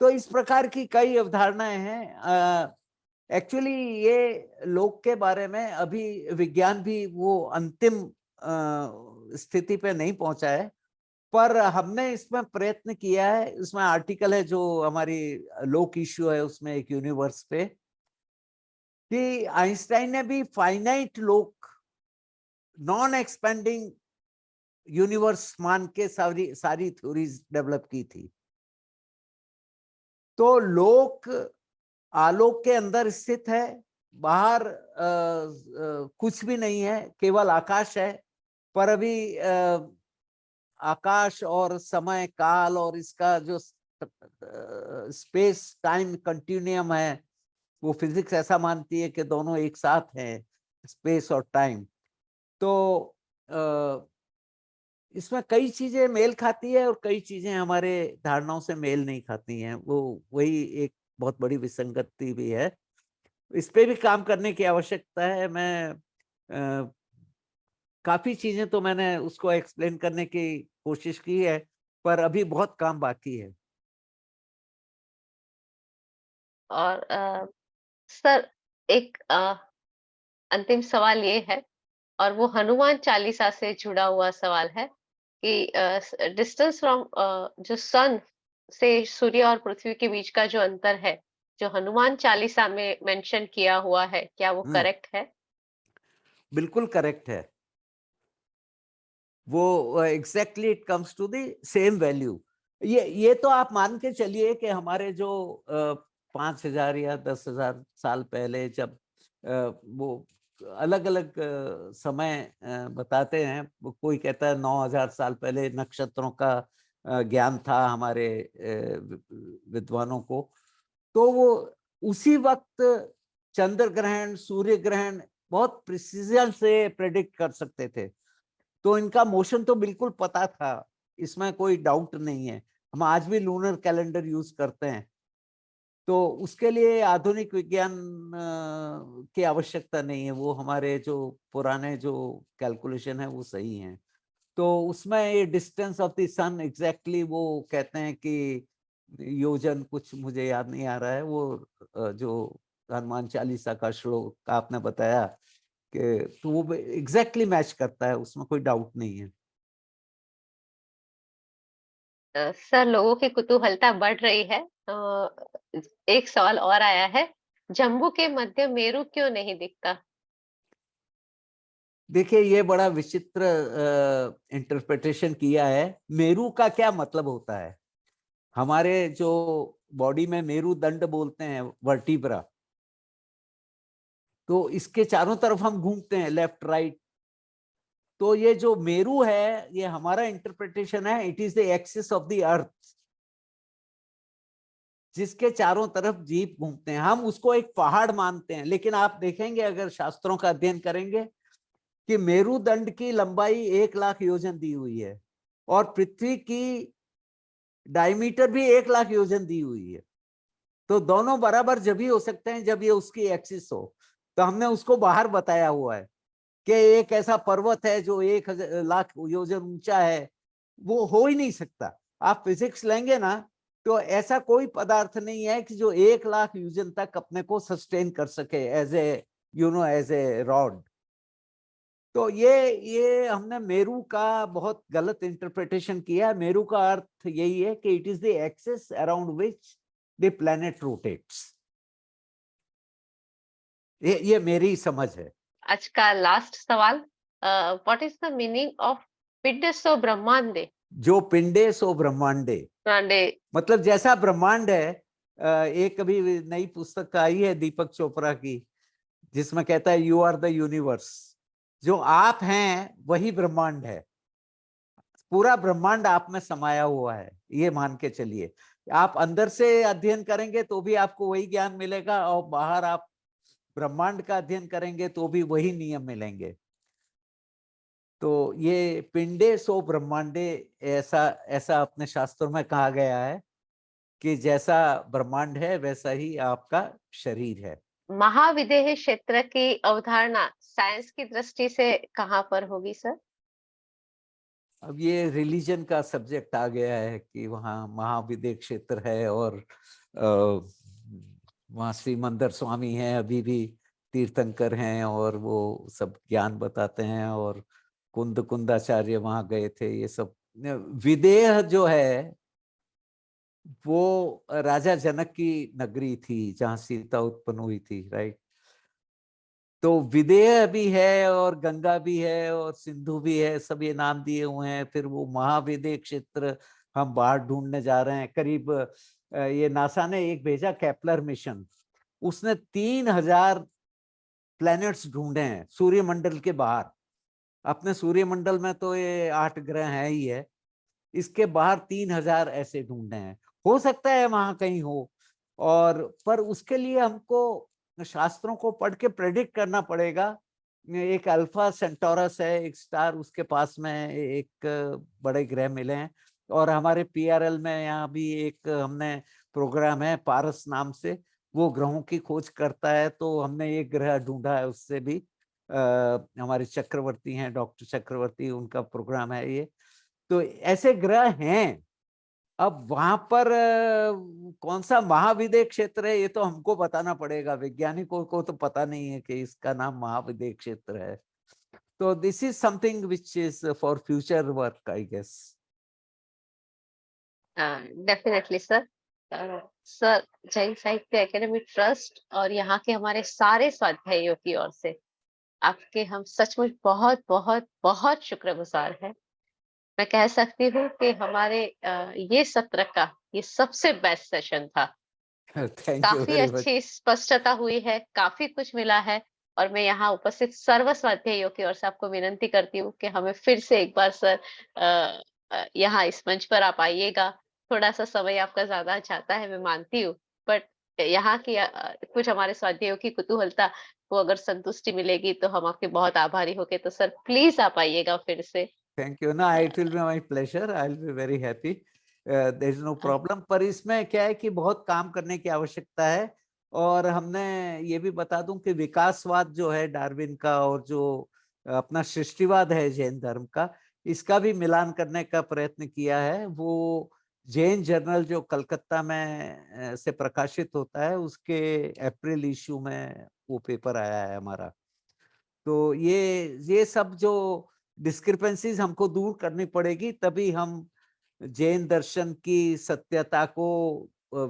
तो इस प्रकार की कई अवधारणाएं हैं। एक्चुअली ये लोक के बारे में अभी विज्ञान भी वो अंतिम स्थिति पे नहीं पहुंचा है, पर हमने इसमें प्रयत्न किया है। इसमें आर्टिकल है जो हमारी लोक इश्यू है उसमें, एक यूनिवर्स पे, कि आइंस्टाइन ने भी फाइनाइट लोक, नॉन एक्सपेंडिंग यूनिवर्स मान के सारी सारी थ्योरीज डेवलप की थी। तो लोक आलोक के अंदर स्थित है, बाहर कुछ भी नहीं है, केवल आकाश है। पर अभी आकाश और समय काल और इसका जो स्पेस टाइम कंटिन्यूम है, वो फिजिक्स ऐसा मानती है कि दोनों एक साथ हैं, स्पेस और टाइम। तो इसमें कई चीजें मेल खाती है और कई चीजें हमारे धारणाओं से मेल नहीं खाती हैं। वो वही एक बहुत बड़ी विसंगति भी है, इस पे भी काम करने की आवश्यकता है। मैं काफी चीजें तो मैंने उसको एक्सप्लेन करने की कोशिश की है, पर अभी बहुत काम बाकी है। और सर एक अंतिम सवाल ये है, और वो हनुमान चालीसा से जुड़ा हुआ सवाल है कि डिस्टेंस फ्रॉम जो सन से सूर्य और पृथ्वी के बीच का जो अंतर है, जो हनुमान चालीसा में मेंशन किया हुआ है, क्या वो करेक्ट है? बिल्कुल करेक्ट है। वो exactly it comes to the same value. ये तो आप मान के चलिए कि हमारे जो 5,000 या 10,000 साल पहले जब वो अलग अलग समय बताते हैं, कोई कहता है 9,000 साल पहले नक्षत्रों का ज्ञान था हमारे विद्वानों को। तो वो उसी वक्त चंद्र ग्रहण, सूर्य ग्रहण बहुत प्रिसीजन से प्रेडिक्ट कर सकते थे। तो इनका मोशन तो बिल्कुल पता था, इसमें कोई डाउट नहीं है। हम आज भी लूनर कैलेंडर यूज करते हैं, तो उसके लिए आधुनिक विज्ञान की आवश्यकता नहीं है। वो हमारे जो पुराने जो कैलकुलेशन है वो सही हैं। तो उसमें ये distance of the sun exactly वो कहते हैं कि योजन, कुछ मुझे याद नहीं आ रहा है, वो जो हनुमान चालीसा का श्लोक आपने बताया कि तो वो एग्जैक्टली मैच करता है, उसमें कोई डाउट नहीं है। सर, लोगों की कुतूहलता बढ़ रही है। एक सवाल और आया है, जम्बू के मध्य मेरू क्यों नहीं दिखता? देखिए ये बड़ा विचित्र इंटरप्रिटेशन किया है। मेरू का क्या मतलब होता है? हमारे जो बॉडी में मेरुदंड बोलते हैं, वर्टिब्रा, तो इसके चारों तरफ हम घूमते हैं, लेफ्ट राइट। तो ये जो मेरू है, ये हमारा इंटरप्रिटेशन है, it is the axis of the अर्थ, जिसके चारों तरफ जीव घूमते हैं। हम उसको एक पहाड़ मानते हैं, लेकिन आप देखेंगे अगर शास्त्रों का अध्ययन करेंगे कि मेरुदंड की लंबाई 1,00,000 योजन दी हुई है और पृथ्वी की डायमीटर भी 1,00,000 योजन दी हुई है। तो दोनों बराबर जब ही हो सकते हैं जब ये उसकी एक्सिस हो। तो हमने उसको बाहर बताया हुआ है कि एक ऐसा पर्वत है जो 1,00,000 योजन ऊंचा है, वो हो ही नहीं सकता। आप फिजिक्स लेंगे ना, तो ऐसा कोई पदार्थ नहीं है कि जो 1,00,000 योजन तक अपने को सस्टेन कर सके as a as a rod. तो ये हमने मेरू का बहुत गलत इंटरप्रिटेशन किया है। मेरू का अर्थ यही है कि it is the axis around which the planet rotates. ये मेरी समझ है। आज का लास्ट सवाल, what is the meaning of पिंडस्व ब्रह्मांडे? जो पिंडे सो ब्रह्मांडे, ब्रह्मांडे। मतलब जैसा ब्रह्मांड है। एक अभी नई पुस्तक आई है दीपक चोपड़ा की, जिसमें कहता है यू आर द यूनिवर्स। जो आप हैं वही ब्रह्मांड है। पूरा ब्रह्मांड आप में समाया हुआ है, ये मान के चलिए। आप अंदर से अध्ययन करेंगे तो भी आपको वही ज्ञान मिलेगा, और बाहर आप ब्रह्मांड का अध्ययन करेंगे तो भी वही नियम मिलेंगे। तो ये पिंडे सो ब्रह्मांडे, ऐसा ऐसा अपने शास्त्रों में कहा गया है कि जैसा ब्रह्मांड है वैसा ही आपका शरीर है। महाविदेह क्षेत्र की अवधारणा साइंस की दृष्टि से कहाँ पर होगी सर? अब ये रिलीजन का सब्जेक्ट आ गया है कि वहाँ महाविदेह क्षेत्र है, और वहाँ श्रीमंदर स्वामी हैं, अभी भी तीर्थंकर हैं, और वो सब ज्ञान बताते हैं। और कुंदाचार्य वहाँ गए थे। ये सब विदेह जो है वो राजा जनक की नगरी थी जहाँ सीता उत्पन्न हुई थी, राइट। तो विदेह भी है और गंगा भी है और सिंधु भी है, सब ये नाम दिए हुए हैं। फिर वो महाविदेह क्षेत्र हम बाहर ढूंढने जा रहे हैं। करीब ये नासा ने एक भेजा केपलर मिशन, उसने 3,000 प्लैनेट्स ढूंढे हैं सूर्यमंडल के बाहर। अपने सूर्यमंडल में तो ये 8 ग्रह हैं ही है, इसके बाहर 3,000 ऐसे ढूंढे हैं। हो सकता है वहां कहीं हो, और पर उसके लिए हमको शास्त्रों को पढ़ के प्रेडिक्ट करना पड़ेगा। एक अल्फा सेंटोरस है, एक स्टार, उसके पास में एक बड़े ग्रह मिले हैं। और हमारे पीआरएल में यहाँ भी एक हमने प्रोग्राम है पारस नाम से, वो ग्रहों की खोज करता है। तो हमने एक ग्रह ढूंढा है, उससे भी हमारे चक्रवर्ती हैं, डॉक्टर चक्रवर्ती, उनका प्रोग्राम है ये। तो ऐसे ग्रह हैं। अब वहां पर कौन सा महाविदेह क्षेत्र है ये तो हमको बताना पड़ेगा। वैज्ञानिकों को तो पता नहीं है कि इसका नाम महाविदेह क्षेत्र है। तो this is something which is for future work, I guess. Definitely sir. Sir, Jain Sahitya academy trust और यहाँ के हमारे सारे स्वाध्यायियों की ओर से आपके हम सचमुच बहुत बहुत बहुत शुक्रगुजार हैं। मैं कह सकती हूँ कि हमारे ये सत्र का ये सबसे बेस्ट सेशन था। थैंक यू काफ़ी वेरी मच। अच्छी स्पष्टता हुई है, काफ़ी कुछ मिला है और मैं यहाँ उपस्थित सर्व स्वाध्यायियों की ओर से आपको विनंती करती हूँ कि हमें फिर से एक बार सर यहाँ इस मंच पर आप आइएगा। थोड़ा-सा समय आपका ज़्यादा जाता है, मैं मानती हूँ, बट यहाँ की कुछ हमारे स्वाध्यायों की कुतूहलता को अगर संतुष्टि मिलेगी तो हम आपके बहुत आभारी होंगे। तो सर प्लीज़ आप आइएगा फिर से। थैंक यू ना, uh it will be my pleasure, I will be very happy, there is no uh, problem. पर इसमें क्या है कि बहुत काम करने की आवश्यकता है। और हमने ये भी बता दूं कि विकासवाद जो है डार्विन का, और जो अपना सृष्टिवाद है जैन धर्म का, इसका भी मिलान करने का प्रयत्न किया है। वो जैन जर्नल जो कलकत्ता में से प्रकाशित होता है, उसके अप्रैल इश्यू में वो पेपर आया है हमारा। तो ये सब जो डिस्क्रिपेंसीज हमको दूर करनी पड़ेगी, तभी हम जैन दर्शन की सत्यता को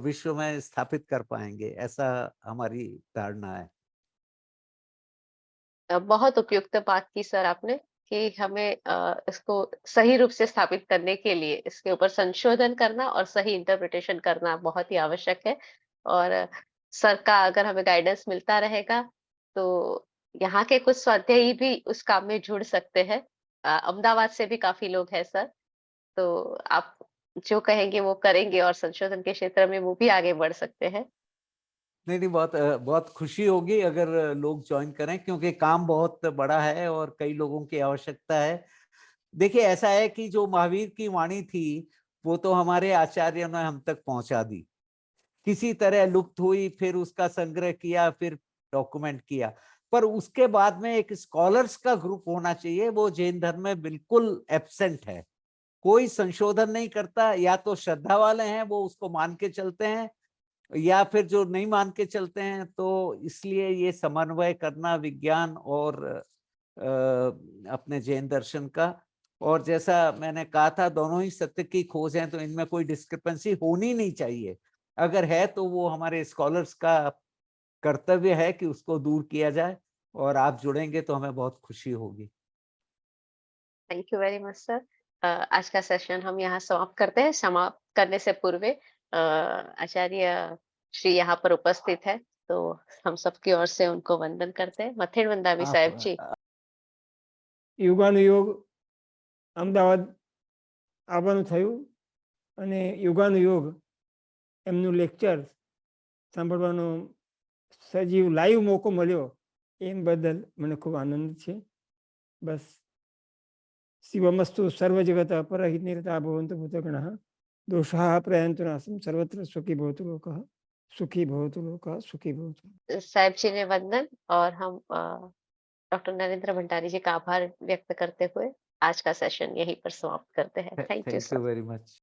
विश्व में स्थापित कर पाएंगे, ऐसा हमारी धारणा है। बहुत उपयुक्त बात की सर आपने कि हमें इसको सही रूप से स्थापित करने के लिए इसके ऊपर संशोधन करना और सही इंटरप्रिटेशन करना बहुत ही आवश्यक है। और सर का अगर हमें गाइडेंस मिलता रहेगा तो यहाँ के कुछ स्वाध्यायी भी उस काम में जुड़ सकते हैं। अहमदाबाद से भी काफ़ी लोग हैं सर, तो आप जो कहेंगे वो करेंगे और संशोधन के क्षेत्र में वो भी आगे बढ़ सकते हैं। नहीं नहीं, बहुत खुशी होगी अगर लोग ज्वाइन करें, क्योंकि काम बहुत बड़ा है और कई लोगों की आवश्यकता है। देखिए, ऐसा है कि जो महावीर की वाणी थी, वो तो हमारे आचार्यों ने हम तक पहुंचा दी, किसी तरह लुप्त हुई, फिर उसका संग्रह किया, फिर डॉक्यूमेंट किया। पर उसके बाद में एक स्कॉलर्स का ग्रुप होना चाहिए, वो जैन धर्म में बिल्कुल एब्सेंट है। कोई संशोधन नहीं करता, या तो श्रद्धा वाले हैं वो उसको मान के चलते हैं, या फिर जो नहीं मान के चलते हैं। तो इसलिए ये समन्वय करना विज्ञान और अपने जैन दर्शन का, और जैसा मैंने कहा था, दोनों ही सत्य की खोज है, तो इनमें कोई डिस्क्रिपेंसी होनी नहीं चाहिए। अगर है तो वो हमारे स्कॉलर्स का कर्तव्य है कि उसको दूर किया जाए, और आप जुड़ेंगे तो हमें बहुत खुशी होगी। Thank you very much sir. आज का सेशन हम यहाँ समाप्त करते हैं। समाप्त करने से पूर्व आचार्य श्री यहाँ पर उपस्थित है, तो हम सबकी ओर से उनको वंदन करते हैं। मथेड़ वंदावी आप साहेब जी। યુગાનુયોગ અમદાવાદ આવવાનું થયું અને યુગાનુયોગ એમનું લેક્ચર સાંભળવાનો સજીવ લાઈવ મોકો મળ્યો એમ બદલ મને ખૂબ આનંદ છે. બસ શિવમસ્તુ સર્વજગત પરહિત નિરતા ભવन्तु ભૂતગણः દોષાः પ્રયાन्तु नासं सर्वत्र सुखी भवतु लोकः सुखी भवतु लोकः सुखी भवतु. साहेब जी ने वंदन, और हम डॉक्टर नरेंद्र भंडारी जी का आभार व्यक्त करते हुए आज का सेशन यहीं पर समाप्त करते हैं। Thank you thank you sir. Very much.